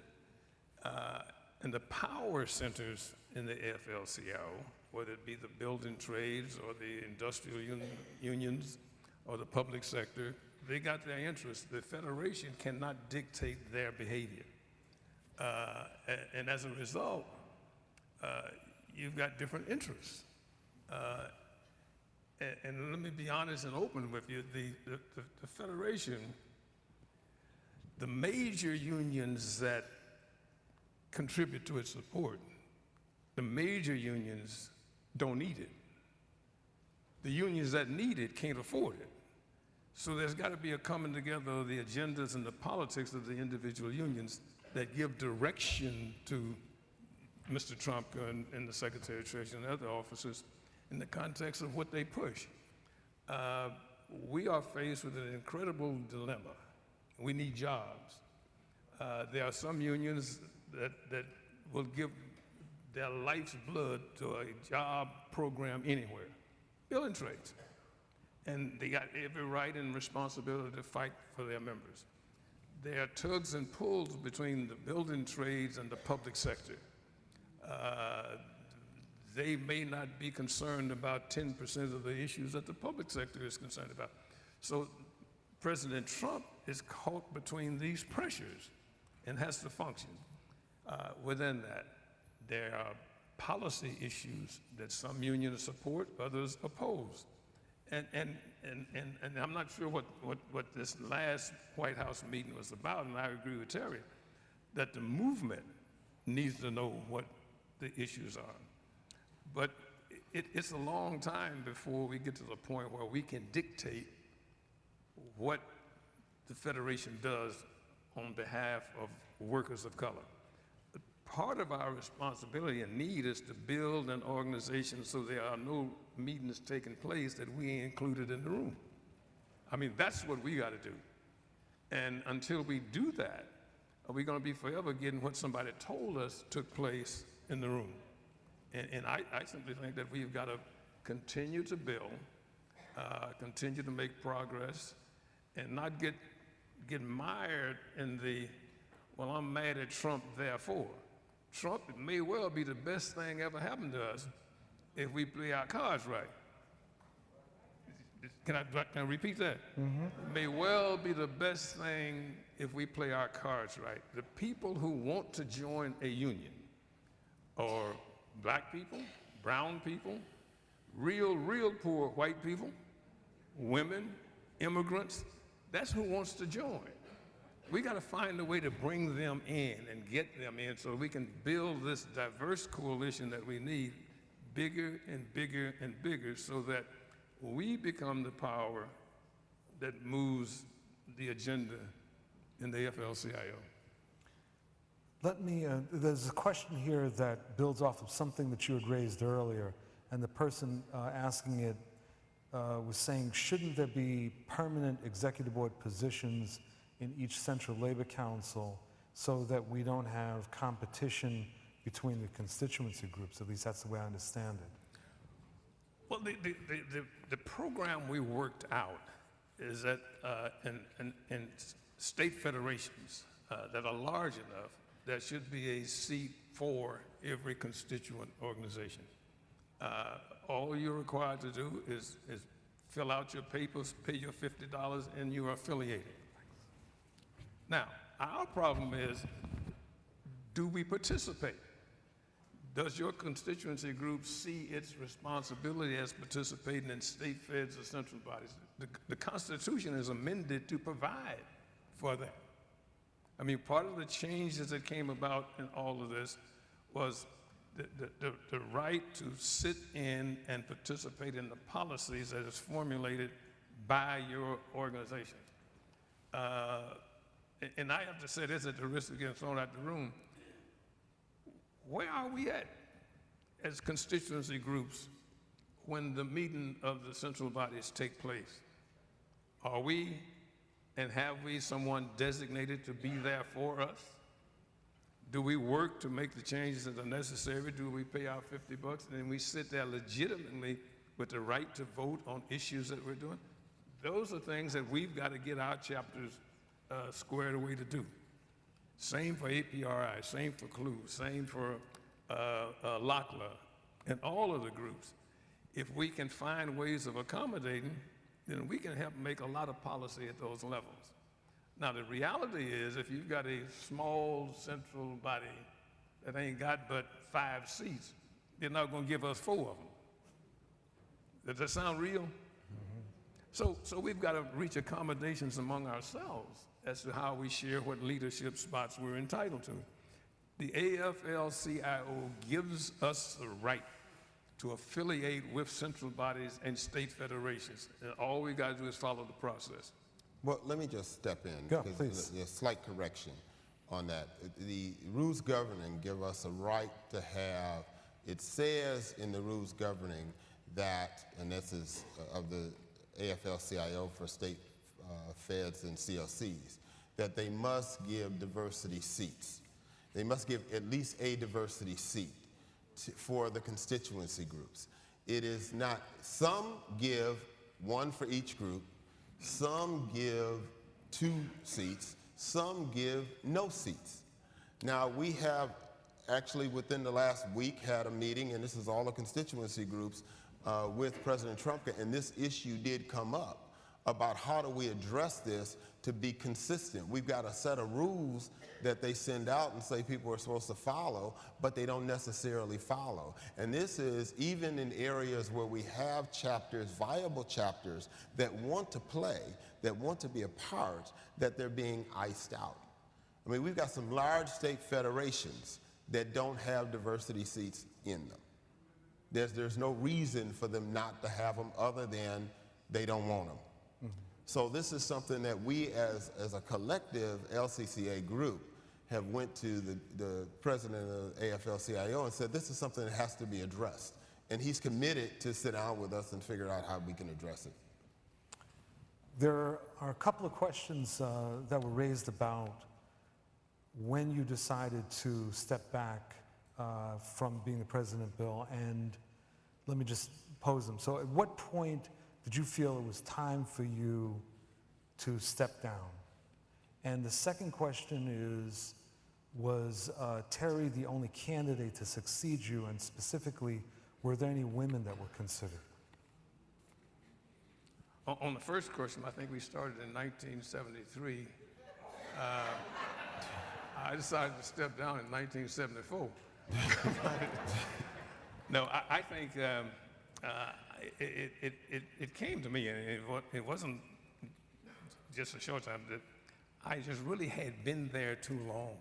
And the power centers in the AFL-CIO, whether it be the building trades or the industrial unions or the public sector, they got their interests. The Federation cannot dictate their behavior. And as a result, you've got different interests. And let me be honest and open with you, the Federation, the major unions that contribute to its support, the major unions don't need it. The unions that need it can't afford it. So there's got to be a coming together of the agendas and the politics of the individual unions that give direction to Mr. Trump and the Secretary of Treasury and other officers in the context of what they push. We are faced with an incredible dilemma. We need jobs. There are some unions that will give their life's blood to a job program anywhere, building trades. And they got every right and responsibility to fight for their members. There are tugs and pulls between the building trades and the public sector. They may not be concerned about 10% of the issues that the public sector is concerned about. So President Trump is caught between these pressures and has to function. Within that, there are policy issues that some unions support, others oppose. And I'm not sure what this last White House meeting was about, and I agree with Terry, that the movement needs to know what the issues are. But it's a long time before we get to the point where we can dictate what the Federation does on behalf of workers of color. Part of our responsibility and need is to build an organization so there are no meetings taking place that we ain't included in the room. I mean, that's what we got to do. And until we do that, are we going to be forever getting what somebody told us took place in the room? And I simply think that we've got to continue to build, continue to make progress, and not get mired in the, well, I'm mad at Trump, therefore. Trump may well be the best thing ever happened to us if we play our cards right. Can I repeat that? Mm-hmm. It may well be the best thing if we play our cards right. The people who want to join a union are black people, brown people, real poor white people, women, immigrants. That's who wants to join. We got to find a way to bring them in and get them in so we can build this diverse coalition that we need bigger and bigger and bigger so that we become the power that moves the agenda in the AFL-CIO. There's a question here that builds off of something that you had raised earlier, and the person asking it was saying, shouldn't there be permanent executive board positions in each central labor council so that we don't have competition between the constituency groups? At least that's the way I understand it. Well, the program we worked out is that in state federations that are large enough, there should be a seat for every constituent organization. All you're required to do is fill out your papers, pay your $50, and you are affiliated. Now, our problem is, do we participate? Does your constituency group see its responsibility as participating in state feds or central bodies? The Constitution is amended to provide for that. I mean, part of the changes that came about in all of this was the right to sit in and participate in the policies that is formulated by your organization. And I have to say this at the risk of getting thrown out the room. Where are we at as constituency groups when the meeting of the central bodies take place? Are we And have we someone designated to be there for us? Do we work to make the changes that are necessary? Do we pay our $50 and then we sit there legitimately with the right to vote on issues that we're doing? Those are things that we've got to get our chapters squared away to do. Same for APRI, same for CLU, same for LACLA, and all of the groups. If we can find ways of accommodating, then we can help make a lot of policy at those levels. Now, the reality is, if you've got a small central body that ain't got but 5 seats, they're not going to give us 4 of them. Does that sound real? So we've got to reach accommodations among ourselves as to how we share what leadership spots we're entitled to. The AFL-CIO gives us the right to affiliate with central bodies and state federations. And all we got to do is follow the process. Well, let me just step in. Go, 'cause please. There's a slight correction on that. The rules governing give us a right to have, it says in the rules governing that, and this is of the AFL-CIO for state feds and CLCs, that they must give diversity seats. They must give at least a diversity seat for the constituency groups. It is not, some give 1 for each group, some give 2 seats, some give no seats. Now, we have actually within the last week had a meeting, and this is all the constituency groups, with President Trump, and this issue did come up about how do we address this to be consistent. We've got a set of rules that they send out and say people are supposed to follow, but they don't necessarily follow. And this is even in areas where we have chapters, viable chapters, that want to play, that want to be a part, that they're being iced out. I mean, we've got some large state federations that don't have diversity seats in them. There's no reason for them not to have them other than they don't want them. So this is something that we as a collective LCCA group have went to the president of AFL-CIO and said this is something that has to be addressed. And he's committed to sit down with us and figure out how we can address it. There are a couple of questions that were raised about when you decided to step back from being the president, Bill, and let me just pose them. So at what point did you feel it was time for you to step down? And the second question is, was Terry the only candidate to succeed you, and specifically, were there any women that were considered? On the first question, I think we started in 1973. I decided to step down in 1974. No, I think it came to me, and it wasn't just a short time, that I just really had been there too long,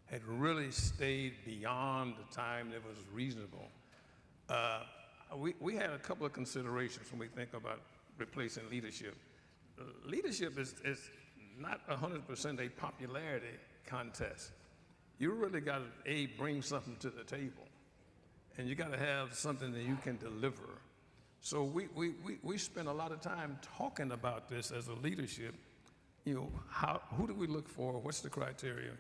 had really stayed beyond the time that was reasonable. We had a couple of considerations when we think about replacing leadership. Leadership is not 100% a popularity contest. You really got to, bring something to the table, and you got to have something that you can deliver. So we spent a lot of time talking about this as a leadership. You know, who do we look for? What's the criteria?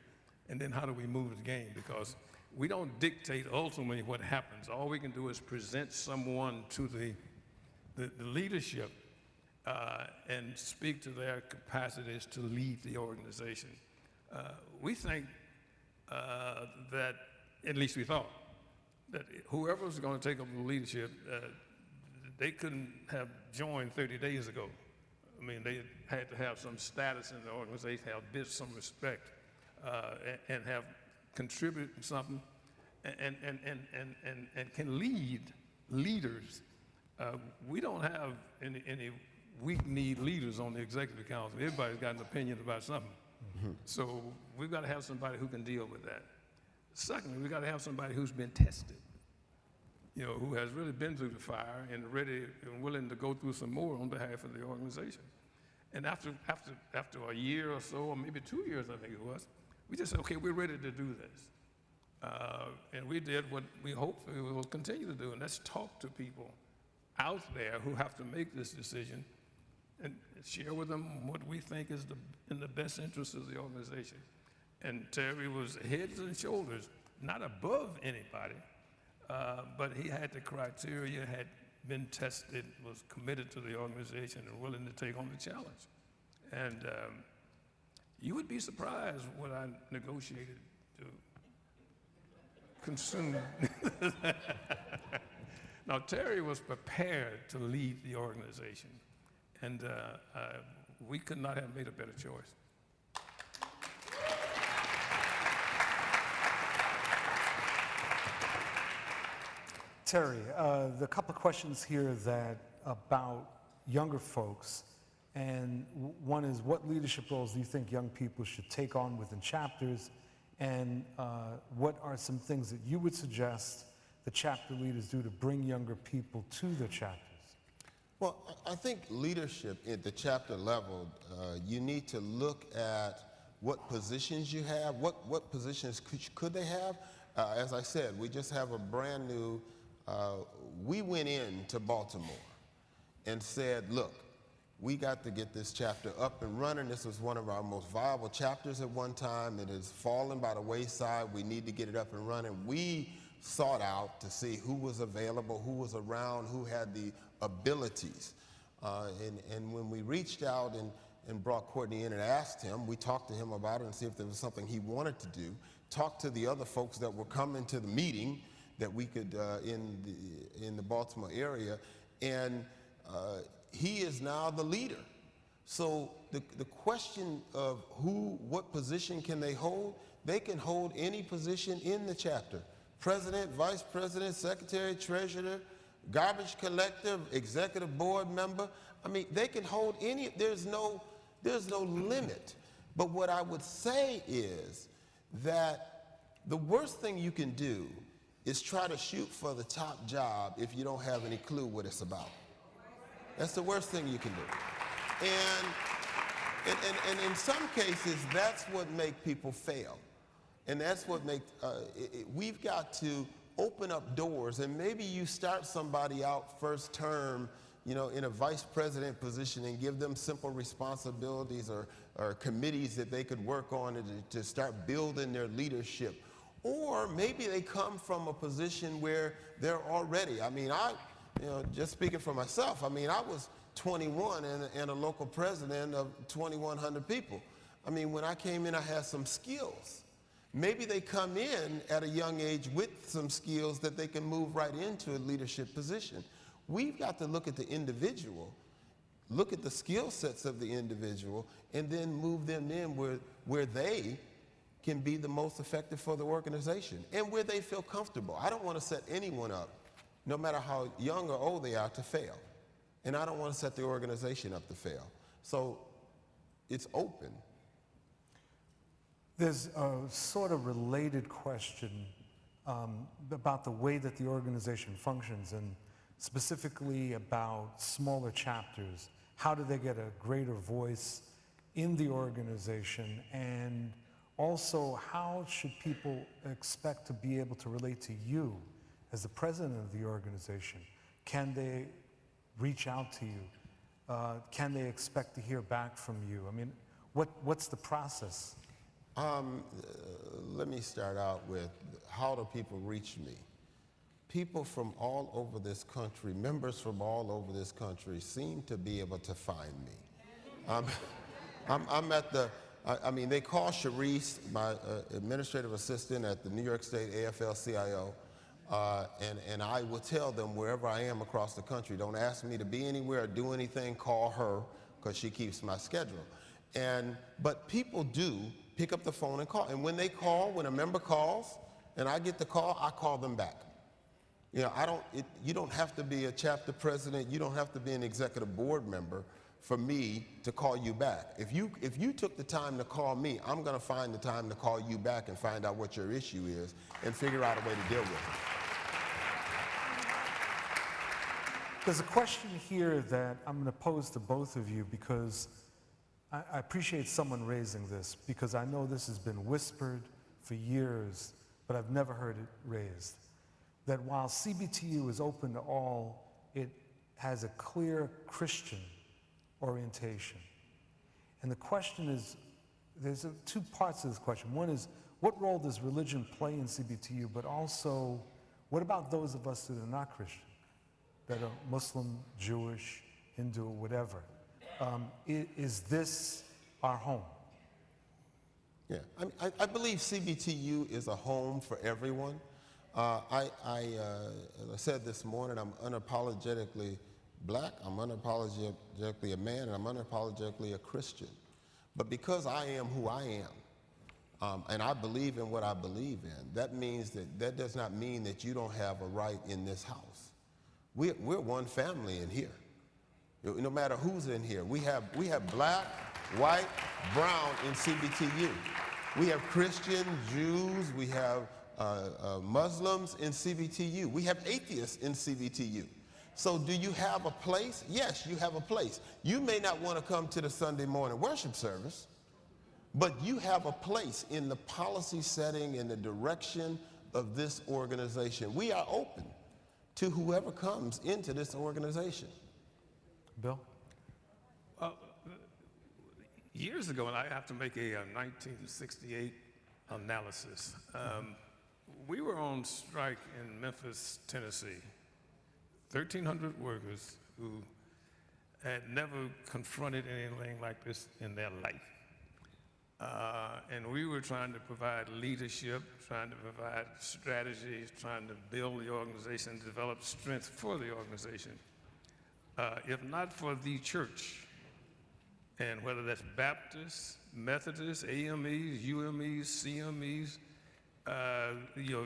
And then how do we move the game? Because we don't dictate ultimately what happens. All we can do is present someone to the leadership and speak to their capacities to lead the organization. We think that, at least we thought, that whoever was going to take up the leadership, they couldn't have joined 30 days ago. I mean, they had to have some status in the organization, have some respect, and have contributed something, and can lead leaders. We don't have any weak-kneed leaders on the executive council. Everybody's got an opinion about something. So we've got to have somebody who can deal with that. Secondly, we've got to have somebody who's been tested, you know, who has really been through the fire and ready and willing to go through some more on behalf of the organization. And after a year or so, or maybe 2 years, I think it was, we just said, okay, we're ready to do this. And we did what we hope we will continue to do, and that's talk to people out there who have to make this decision and share with them what we think is in the best interest of the organization. And Terry was heads and shoulders, not above anybody, but he had the criteria, had been tested, was committed to the organization and willing to take on the challenge. And you would be surprised what I negotiated to consume. Now, Terry was prepared to lead the organization, and we could not have made a better choice. Terry, the couple of questions here that about younger folks, and one is, what leadership roles do you think young people should take on within chapters, and what are some things that you would suggest the chapter leaders do to bring younger people to the chapters? Well, I think leadership at the chapter level, you need to look at what positions you have, what positions could they have. As I said, we just have a brand new, we went into Baltimore and said, look, we got to get this chapter up and running. This was one of our most viable chapters at one time. It has fallen by the wayside. We need to get it up and running. We sought out to see who was available, who was around, who had the abilities. And when we reached out and brought Courtney in and asked him, we talked to him about it and see if there was something he wanted to do. Talked to the other folks that were coming to the meeting that we could in the Baltimore area, and he is now the leader. So the question of what position can they hold? They can hold any position in the chapter. President, vice president, secretary, treasurer, garbage collector, executive board member. I mean, they can hold any, there's no limit. But what I would say is that the worst thing you can do is try to shoot for the top job if you don't have any clue what it's about. That's the worst thing you can do. And in some cases, that's what makes people fail. And that's what makes, we've got to open up doors, and maybe you start somebody out first term, you know, in a vice president position and give them simple responsibilities or committees that they could work on to start building their leadership. Or maybe they come from a position where they're already, I mean, just speaking for myself, I mean, I was 21 and a local president of 2,100 people. I mean, when I came in, I had some skills. Maybe they come in at a young age with some skills that they can move right into a leadership position. We've got to look at the individual, look at the skill sets of the individual, and then move them in where they can be the most effective for the organization and where they feel comfortable. I don't want to set anyone up, no matter how young or old they are, to fail. And I don't want to set the organization up to fail. So it's open. There's a sort of related question about the way that the organization functions, and specifically about smaller chapters. How do they get a greater voice in the organization? And also, how should people expect to be able to relate to you as the president of the organization? Can they reach out to you? Can they expect to hear back from you? I mean, what's the process? Let me start out with, how do people reach me? People from all over this country, members from all over this country seem to be able to find me. I'm at the, I mean, they call Sharice, my administrative assistant at the New York State AFL-CIO, and I will tell them wherever I am across the country, don't ask me to be anywhere or do anything, call her, because she keeps my schedule. But people do pick up the phone and call. And when they call, when a member calls, and I get the call, I call them back. You know, you don't have to be a chapter president, you don't have to be an executive board member for me to call you back. If you took the time to call me, I'm going to find the time to call you back and find out what your issue is and figure out a way to deal with it. There's a question here that I'm going to pose to both of you, because I appreciate someone raising this, because I know this has been whispered for years, but I've never heard it raised. That while CBTU is open to all, it has a clear Christian orientation. And the question is, there's two parts to this question. One is, what role does religion play in CBTU? But also, what about those of us that are not Christian, that are Muslim, Jewish, Hindu, whatever? Is this our home? Yeah, I believe CBTU is a home for everyone. As I said this morning, I'm unapologetically black, I'm unapologetically a man, and I'm unapologetically a Christian. But because I am who I am, and I believe in what I believe in, that means that does not mean that you don't have a right in this house. We're one family in here. No matter who's in here, we have black, white, brown in CBTU. We have Christian, Jews, we have Muslims in CBTU. We have atheists in CBTU. So do you have a place? Yes, you have a place. You may not want to come to the Sunday morning worship service, but you have a place in the policy setting and the direction of this organization. We are open to whoever comes into this organization. Bill? Years ago, and I have to make a 1968 analysis, we were on strike in Memphis, Tennessee. 1,300 workers who had never confronted anything like this in their life. And we were trying to provide leadership, trying to provide strategies, trying to build the organization, develop strength for the organization. If not for the church, and whether that's Baptists, Methodists, AMEs, UMEs, CMEs,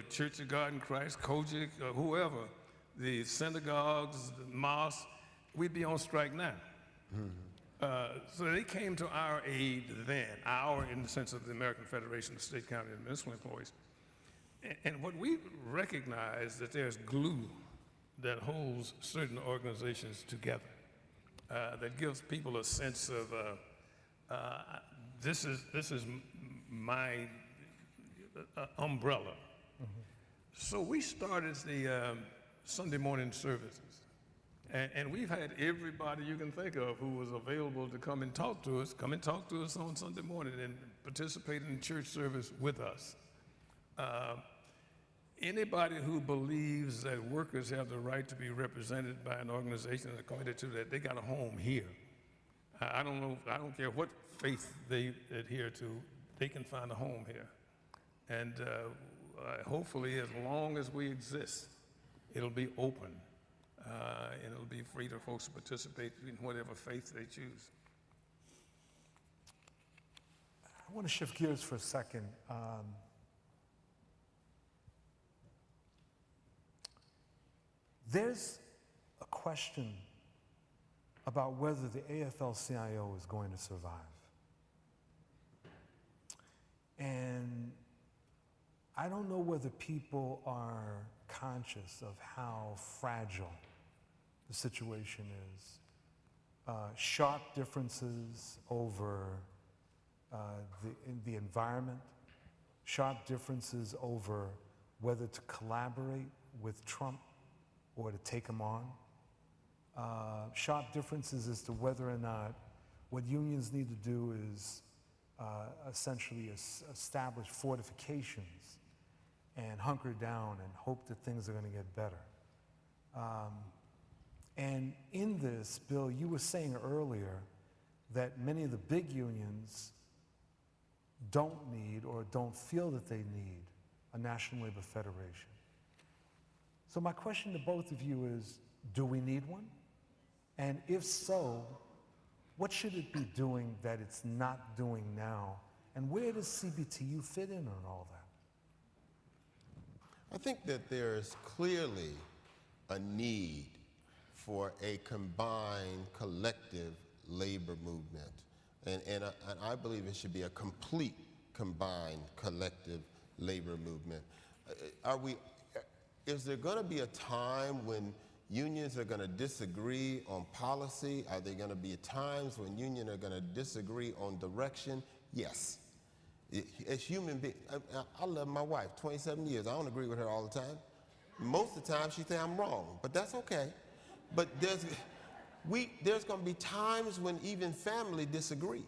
Church of God in Christ, Kojic, whoever, the synagogues, the mosques, we'd be on strike now. Mm-hmm. So they came to our aid then, our in the sense of the American Federation of State, County, and Municipal Employees. And what we recognize that there's glue that holds certain organizations together, that gives people a sense of this is my umbrella. Mm-hmm. So we started the Sunday morning services. And we've had everybody you can think of who was available to come and talk to us on Sunday morning and participate in church service with us. Anybody who believes that workers have the right to be represented by an organization and are committed to that, they got a home here. I don't care what faith they adhere to, they can find a home here. And hopefully, as long as we exist, it'll be open. And it'll be free to folks to participate in whatever faith they choose. I want to shift gears for a second. There's a question about whether the AFL-CIO is going to survive. And I don't know whether people are conscious of how fragile the situation is. Sharp differences over the environment, sharp differences over whether to collaborate with Trump or to take him on. Sharp differences as to whether or not what unions need to do is essentially establish fortifications and hunker down and hope that things are going to get better. And in this, Bill, you were saying earlier that many of the big unions don't need or don't feel that they need a National Labor Federation. So my question to both of you is, do we need one? And if so, what should it be doing that it's not doing now? And where does CBTU fit in on all that? I think that there's clearly a need for a combined collective labor movement. And I believe it should be a complete combined collective labor movement. Is there going to be a time when unions are going to disagree on policy? Are there going to be times when unions are going to disagree on direction? Yes. As human beings, I love my wife, 27 years. I don't agree with her all the time. Most of the time she thinks I'm wrong, but that's okay. But There's going to be times when even family disagree.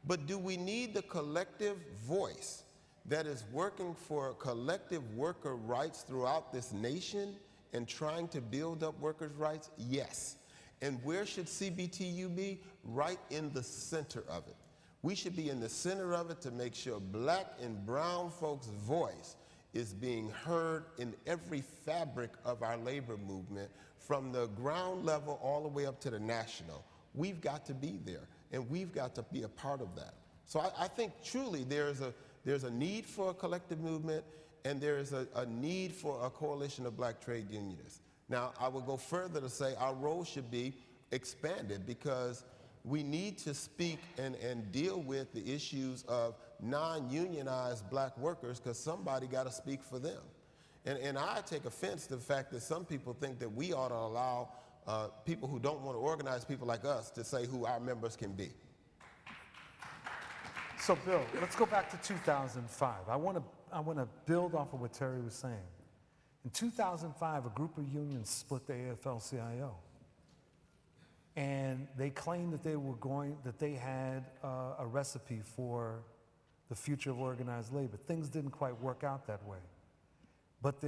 But do we need the collective voice that is working for collective worker rights throughout this nation and trying to build up workers' rights? Yes. And where should CBTU be? Right in the center of it. We should be in the center of it to make sure black and brown folks' voice is being heard in every fabric of our labor movement, from the ground level all the way up to the national. We've got to be there, and we've got to be a part of that. So I think truly there's a need for a collective movement, and there is a need for a coalition of black trade unionists. Now, I will go further to say our role should be expanded, because we need to speak and deal with the issues of non-unionized black workers, because somebody got to speak for them. And I take offense to the fact that some people think that we ought to allow people who don't want to organize people like us to say who our members can be. So, Bill, let's go back to 2005. I want to build off of what Terry was saying. In 2005, a group of unions split the AFL-CIO, and they claimed that they had a recipe for the future of organized labor. Things didn't quite work out that way, but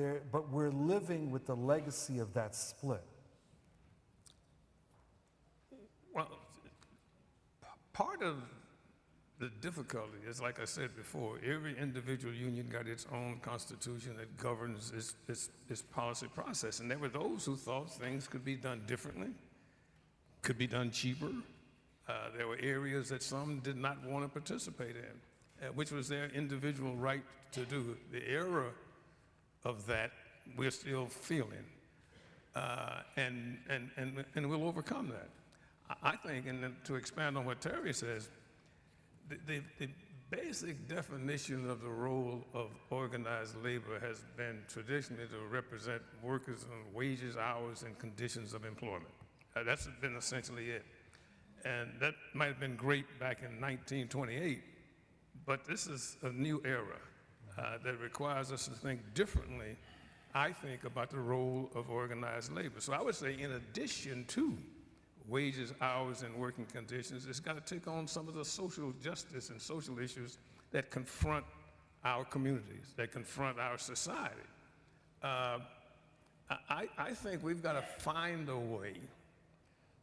we're living with the legacy of that split. Well, part of the difficulty is, like I said before, every individual union got its own constitution that governs its policy process. And there were those who thought things could be done differently, could be done cheaper. There were areas that some did not want to participate in, which was their individual right to do. The era of that we're still feeling, and we'll overcome that. I think, and to expand on what Terry says, the basic definition of the role of organized labor has been traditionally to represent workers on wages, hours, and conditions of employment. That's been essentially it. And that might have been great back in 1928, but this is a new era that requires us to think differently, I think, about the role of organized labor. So I would say, in addition to wages, hours, and working conditions, it's got to take on some of the social justice and social issues that confront our communities, that confront our society. I think we've got to find a way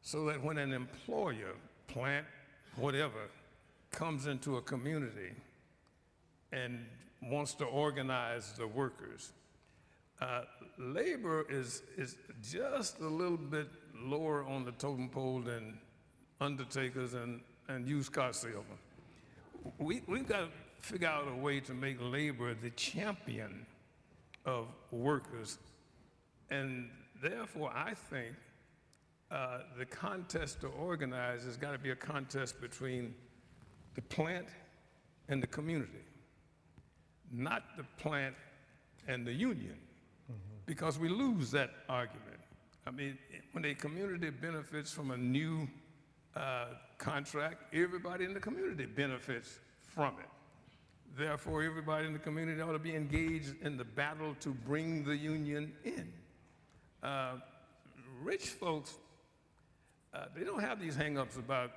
so that when an employer, plant, whatever, comes into a community and wants to organize the workers, labor is just a little bit lower on the totem pole than undertakers and used car salesmen. We've got to figure out a way to make labor the champion of workers. And therefore, I think the contest to organize has got to be a contest between the plant and the community, not the plant and the union, because we lose that argument. I mean, when a community benefits from a new contract, everybody in the community benefits from it. Therefore, everybody in the community ought to be engaged in the battle to bring the union in. Rich folks, they don't have these hang-ups about,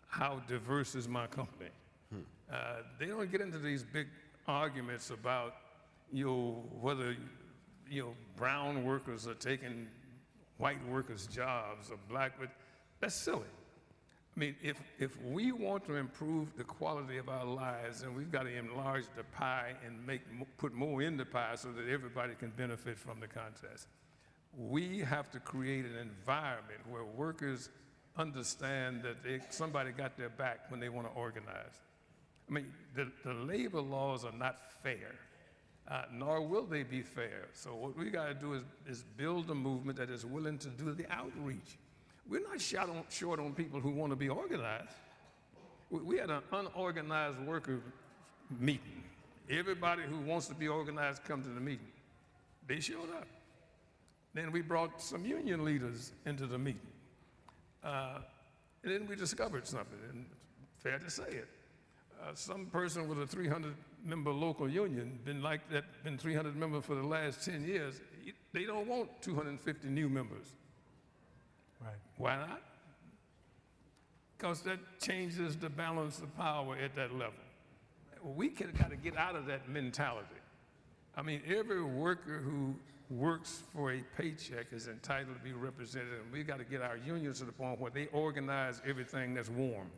how diverse is my company. They don't get into these big arguments about, whether, brown workers are taking white workers' jobs or black, but that's silly. I mean, if we want to improve the quality of our lives, then we've got to enlarge the pie and put more in the pie so that everybody can benefit from the contest. We have to create an environment where workers understand that somebody got their back when they want to organize. I mean, the labor laws are not fair, nor will they be fair. So what we got to do is build a movement that is willing to do the outreach. We're not short on people who want to be organized. We had an unorganized worker meeting. Everybody who wants to be organized come to the meeting. They showed up. Then we brought some union leaders into the meeting. And then we discovered something, and fair to say it. Some person with a 300-member local union, been 300 members for the last 10 years, they don't want 250 new members. Right. Why not? Because that changes the balance of power at that level. We got to get out of that mentality. I mean, every worker who works for a paycheck is entitled to be represented, and we got to get our unions to the point where they organize everything that's warm.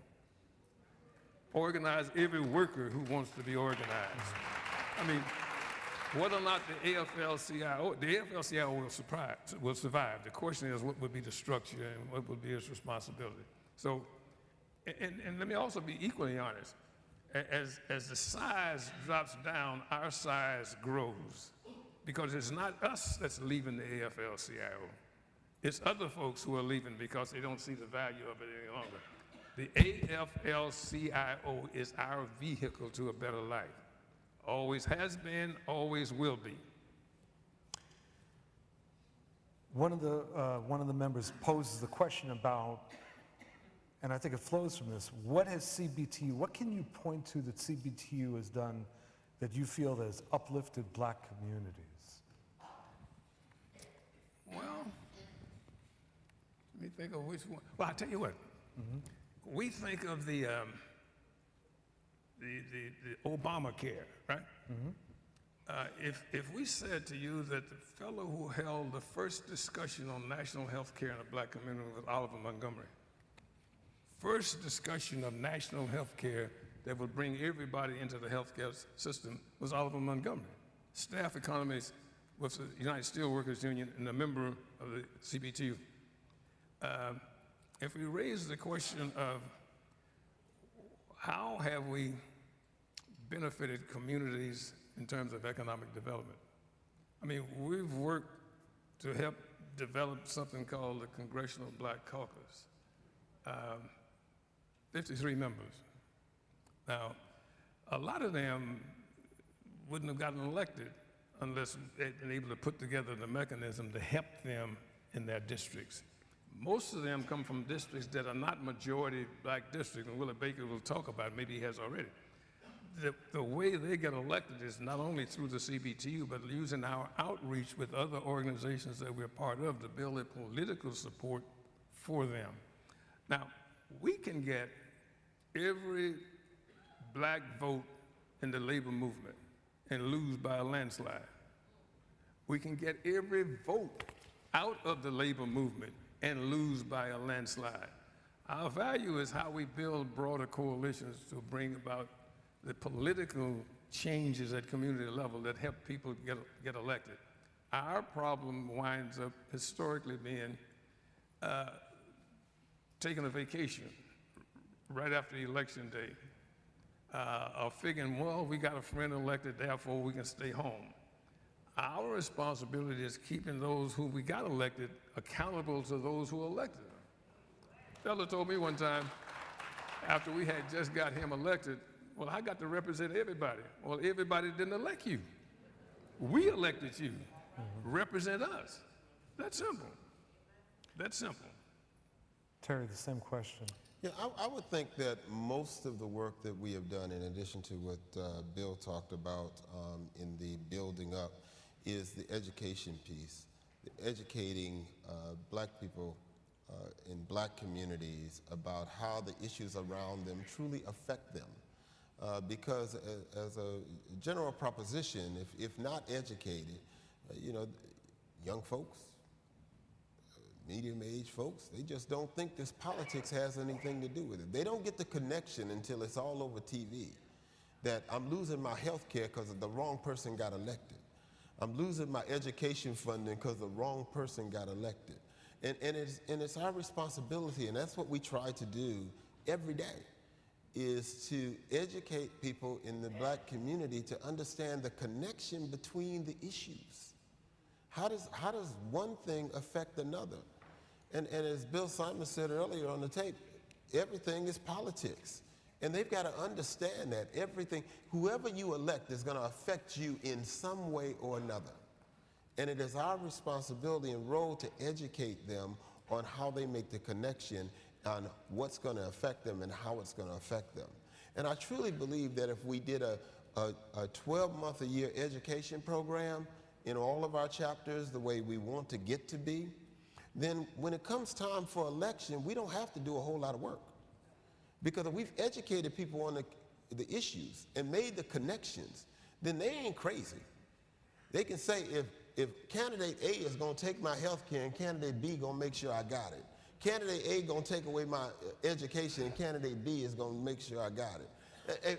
Organize every worker who wants to be organized. I mean, whether or not the AFL-CIO will survive. The question is, what would be the structure and what would be its responsibility? So, and let me also be equally honest. As the size drops down, our size grows. Because it's not us that's leaving the AFL-CIO. It's other folks who are leaving because they don't see the value of it any longer. The AFL-CIO is our vehicle to a better life. Always has been, always will be. One of the members poses the question about, and I think it flows from this, what can you point to that CBTU has done that you feel has uplifted black communities? Well, let me think of which one. Well, I'll tell you what. We think of the Obamacare, right? If we said to you that the fellow who held the first discussion on national health care in the black community was Oliver Montgomery, first discussion of national health care that would bring everybody into the healthcare system was Oliver Montgomery, staff economist with the United Steelworkers Union and a member of the CBTU. If we raise the question of how have we benefited communities in terms of economic development? I mean, we've worked to help develop something called the Congressional Black Caucus. 53 members. Now, a lot of them wouldn't have gotten elected unless they'd been able to put together the mechanism to help them in their districts. Most of them come from districts that are not majority black districts, and Willie Baker will talk about it, maybe he has already. The way they get elected is not only through the CBTU, but using our outreach with other organizations that we're part of to build a political support for them. Now, we can get every black vote in the labor movement and lose by a landslide. We can get every vote out of the labor movement and lose by a landslide. Our value is how we build broader coalitions to bring about the political changes at community level that help people get elected. Our problem winds up historically being taking a vacation right after election day, or figuring, well, we got a friend elected, therefore we can stay home. Our responsibility is keeping those who we got elected accountable to those who elected them. A fellow told me one time, after we had just got him elected, well, I got to represent everybody. Well, everybody didn't elect you. We elected you. Represent us. That's simple. That's simple. Terry, the same question. Yeah, I would think that most of the work that we have done, in addition to what Bill talked about in the building up, is the education piece, educating black people in black communities about how the issues around them truly affect them. Because as a general proposition, if not educated, young folks, medium-aged folks, they just don't think this politics has anything to do with it. They don't get the connection until it's all over TV, that I'm losing my health care because the wrong person got elected. I'm losing my education funding because the wrong person got elected. And it's our responsibility, and that's what we try to do every day, is to educate people in the black community to understand the connection between the issues. How does one thing affect another? And as Bill Simon said earlier on the tape, everything is politics. And they've got to understand that everything, whoever you elect is going to affect you in some way or another. And it is our responsibility and role to educate them on how they make the connection on what's going to affect them and how it's going to affect them. And I truly believe that if we did a 12-month-a-year education program in all of our chapters the way we want to get to be, then when it comes time for election, we don't have to do a whole lot of work. Because if we've educated people on the issues and made the connections, then they ain't crazy. They can say if candidate A is going to take my health care and candidate B going to make sure I got it. Candidate A going to take away my education and candidate B is going to make sure I got it.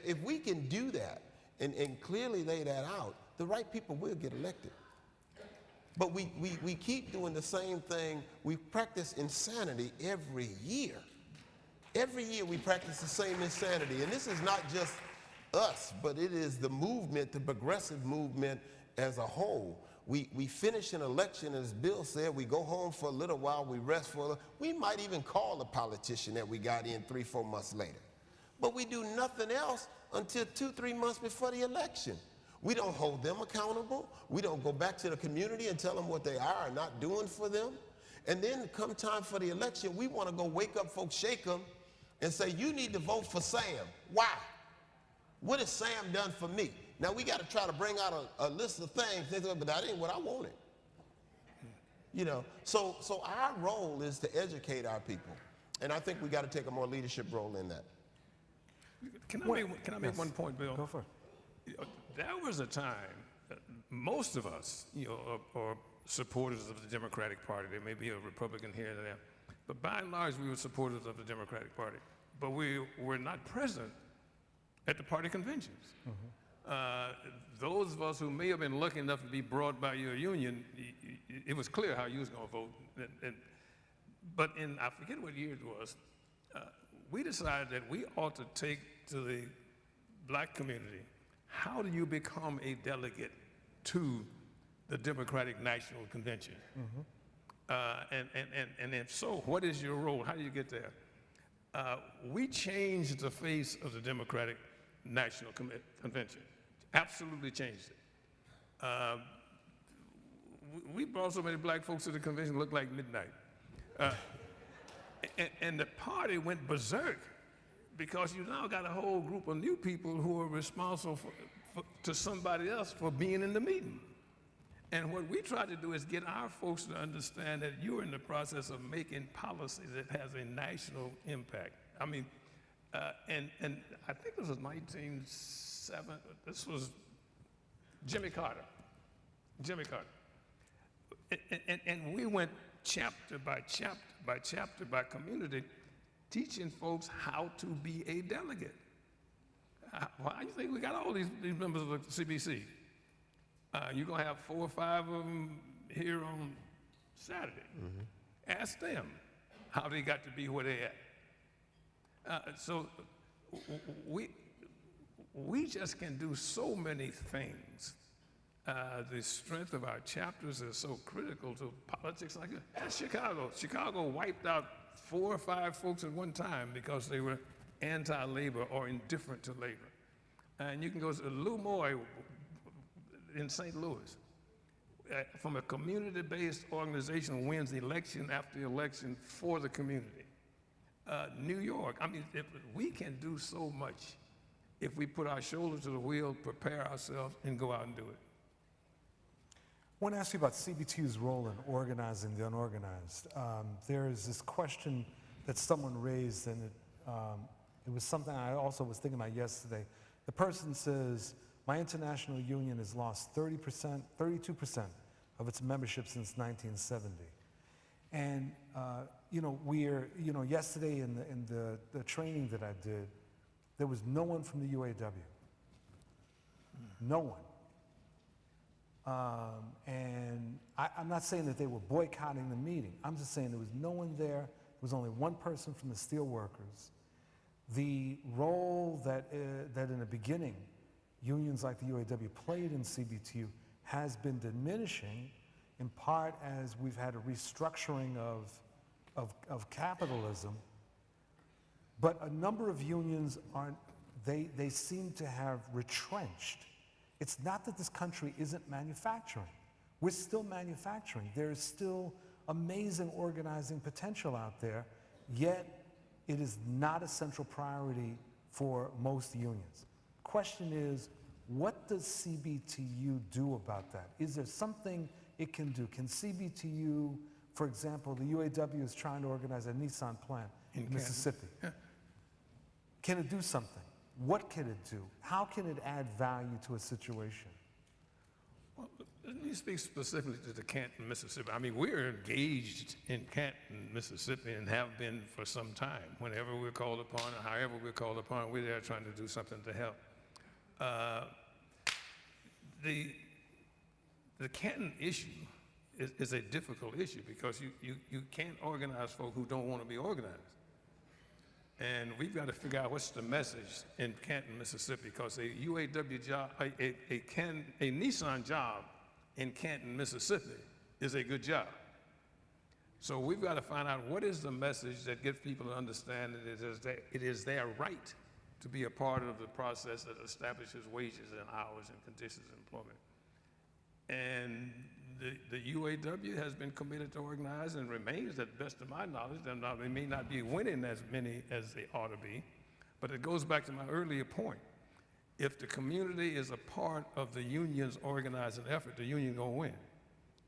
If we can do that and clearly lay that out, the right people will get elected. But we keep doing the same thing. We practice insanity every year. Every year we practice the same insanity. And this is not just us, but it is the movement, the progressive movement as a whole. We finish an election, as Bill said, we go home for a little while, we rest for a little. We might even call a politician that we got in 3-4 months later. But we do nothing else until 2-3 months before the election. We don't hold them accountable. We don't go back to the community and tell them what they are not doing for them. And then come time for the election, we want to go wake up folks, shake them, and say, you need to vote for Sam. Why? What has Sam done for me? Now, we got to try to bring out a list of things, but that ain't what I wanted. You know, so our role is to educate our people. And I think we got to take a more leadership role in that. Can I make one point, Bill? Go for it. There was a time, most of us, are supporters of the Democratic Party. There may be a Republican here and there, but by and large, we were supporters of the Democratic Party. But we were not present at the party conventions. Those of us who may have been lucky enough to be brought by your union, it was clear how you was going to vote. But I forget what year it was, we decided that we ought to take to the black community, how do you become a delegate to the Democratic National Convention? And if so, what is your role? How do you get there? We changed the face of the Democratic National Convention. Absolutely changed it. We brought so many black folks to the convention, it looked like midnight. And the party went berserk because you now got a whole group of new people who are responsible to somebody else for being in the meeting. And what we try to do is get our folks to understand that you're in the process of making policy that has a national impact. I mean, and I think this was 1907, this was Jimmy Carter. And we went chapter by chapter by chapter by community, teaching folks how to be a delegate. Why do you think we got all these members of the CBC? You're going to have 4 or 5 of them here on Saturday. Ask them how they got to be where they at. So we just can do so many things. The strength of our chapters is so critical to politics like this. That's Chicago. Chicago wiped out 4 or 5 folks at one time because they were anti-labor or indifferent to labor. And you can go to Lou Moy in St. Louis. From a community-based organization wins election after election for the community. New York, I mean, we can do so much if we put our shoulder to the wheel, prepare ourselves, and go out and do it. I want to ask you about CBTU's role in organizing the unorganized. There is this question that someone raised, and it was something I also was thinking about yesterday. The person says, my international union has lost 32% of its membership since 1970. And, yesterday in the training that I did, there was no one from the UAW. No one. And I'm not saying that they were boycotting the meeting. I'm just saying there was no one there. There was only one person from the steelworkers. The role that in the beginning unions like the UAW played in CBTU has been diminishing, in part as we've had a restructuring of capitalism. But a number of unions they seem to have retrenched. It's not that this country isn't manufacturing. We're still manufacturing. There's still amazing organizing potential out there, yet it is not a central priority for most unions. Question is, what does CBTU do about that? Is there something it can do? Can CBTU for example, the UAW is trying to organize a Nissan plant in Canton. Mississippi. Yeah. Can it do something? What can it do? How can it add value to a situation? Well, let me speak specifically to the Canton, Mississippi. I mean, we're engaged in Canton, Mississippi, and have been for some time. Whenever we're called upon, or however we're called upon, we're there trying to do something to help. The Canton issue is a difficult issue because you can't organize folk who don't want to be organized. And we've got to figure out what's the message in Canton, Mississippi, because a UAW job, a Nissan job in Canton, Mississippi is a good job. So we've got to find out what is the message that gets people to understand that it is their right to be a part of the process that establishes wages and hours and conditions of employment. And the UAW has been committed to organize and remains, to the best of my knowledge. And now they may not be winning as many as they ought to be, but it goes back to my earlier point. If the community is a part of the union's organizing effort, the union gonna win.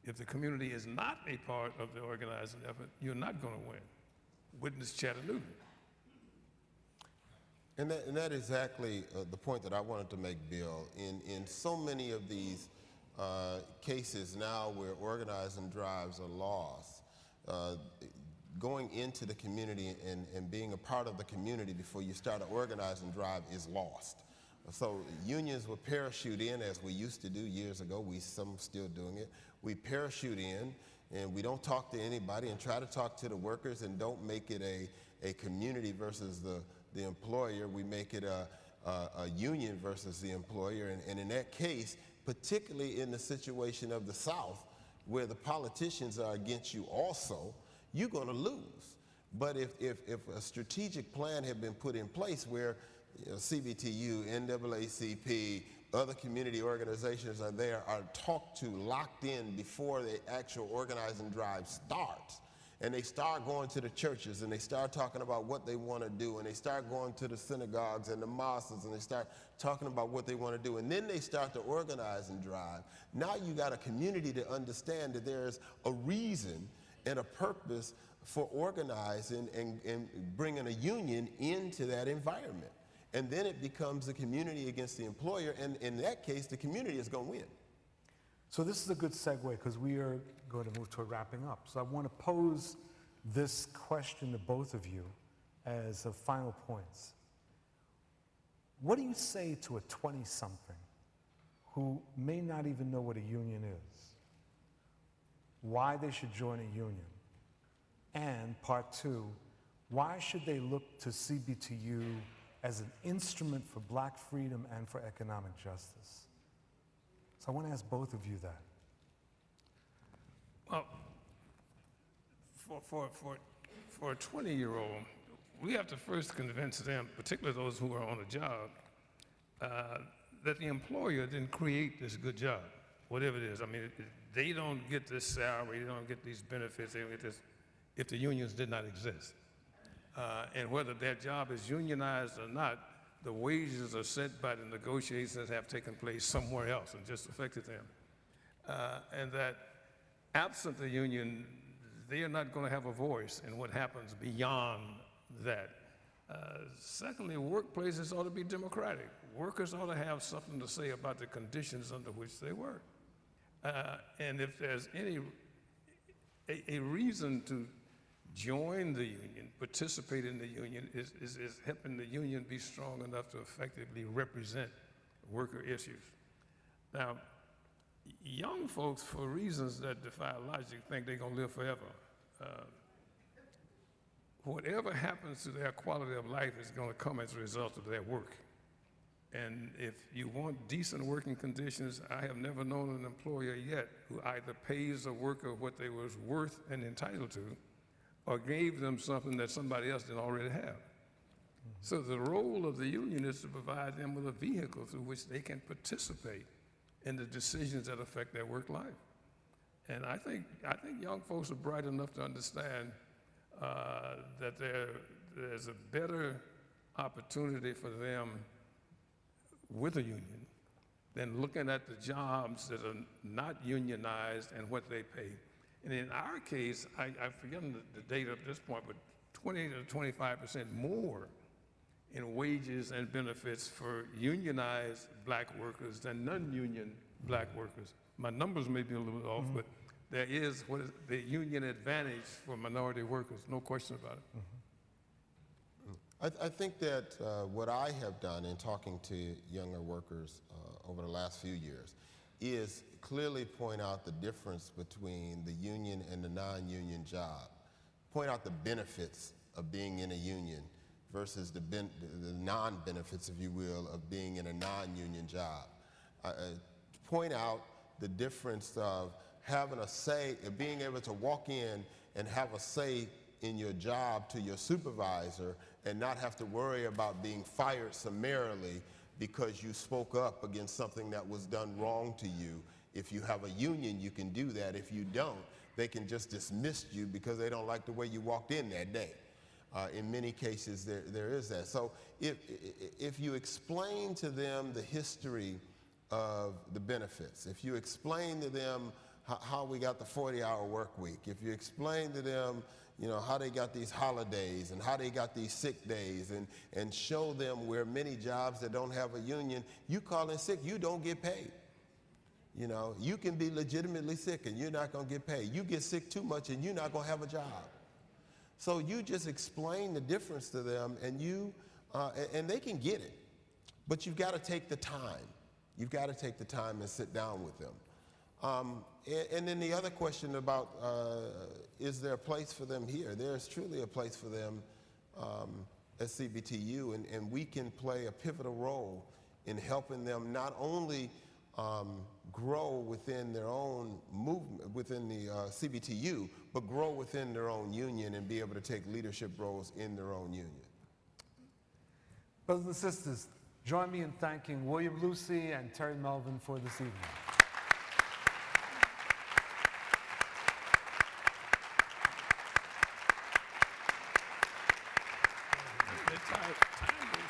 If the community is not a part of the organizing effort, you're not gonna win. Witness Chattanooga. And that is exactly the point that I wanted to make, Bill. In so many of these cases now where organizing drives are lost, going into the community and being a part of the community before you start an organizing drive is lost. So unions will parachute in as we used to do years ago. Some still doing it. We parachute in and we don't talk to anybody and try to talk to the workers and don't make it a community versus the employer. We make it a union versus the employer. And in that case, particularly in the situation of the South, where the politicians are against you also, you're going to lose. But if a strategic plan had been put in place where CBTU, NAACP, other community organizations are talked to, locked in before the actual organizing drive starts, and they start going to the churches and they start talking about what they want to do, and they start going to the synagogues and the mosques and they start talking about what they want to do, and then they start to organize and drive. Now you got a community to understand that there's a reason and a purpose for organizing and bringing a union into that environment. And then it becomes a community against the employer, and in that case, the community is going to win. So this is a good segue because we are going to move toward wrapping up. So I want to pose this question to both of you as a final points. What do you say to a 20-something who may not even know what a union is, why they should join a union? And part two, why should they look to CBTU as an instrument for black freedom and for economic justice? So I want to ask both of you that. Well, for a 20-year-old, we have to first convince them, particularly those who are on a job, that the employer didn't create this good job, whatever it is. I mean, they don't get this salary, they don't get these benefits, they don't get this if the unions did not exist. And whether their job is unionized or not, the wages are set by the negotiations that have taken place somewhere else and just affected them. And that absent the union, they are not going to have a voice in what happens beyond that. Secondly, workplaces ought to be democratic. Workers ought to have something to say about the conditions under which they work. And if there's a reason to join the union, participate in the union, is helping the union be strong enough to effectively represent worker issues. Now, young folks, for reasons that defy logic, think they're going to live forever. Whatever happens to their quality of life is going to come as a result of their work. And if you want decent working conditions, I have never known an employer yet who either pays a worker what they was worth and entitled to, or gave them something that somebody else didn't already have. So the role of the union is to provide them with a vehicle through which they can participate in the decisions that affect their work life. And I think young folks are bright enough to understand that there's a better opportunity for them with a union than looking at the jobs that are not unionized and what they pay. And in our case, I've forgotten the date at this point, but 20 to 25% more in wages and benefits for unionized black workers than non-union black workers. My numbers may be a little bit off, but there is what is the union advantage for minority workers, no question about it. I think that what I have done in talking to younger workers over the last few years is clearly point out the difference between the union and the non-union job. Point out the benefits of being in a union versus the non-benefits, if you will, of being in a non-union job. Point out the difference of having a say, being able to walk in and have a say in your job to your supervisor and not have to worry about being fired summarily because you spoke up against something that was done wrong to you. If you have a union, you can do that. If you don't, they can just dismiss you because they don't like the way you walked in that day. In many cases, there is that. So if you explain to them the history of the benefits, if you explain to them how we got the 40-hour work week, if you explain to them how they got these holidays and how they got these sick days, and show them where many jobs that don't have a union, you call in sick, you don't get paid. You can be legitimately sick and you're not going to get paid. You get sick too much and you're not going to have a job. So you just explain the difference to them, and and they can get it. But you've got to take the time. You've got to take the time and sit down with them. And then the other question about, is there a place for them here? There is truly a place for them at CBTU, and we can play a pivotal role in helping them not only grow within their own movement, within the CBTU, but grow within their own union and be able to take leadership roles in their own union. Brothers and sisters, join me in thanking William Lucy and Terry Melvin for this evening. Time is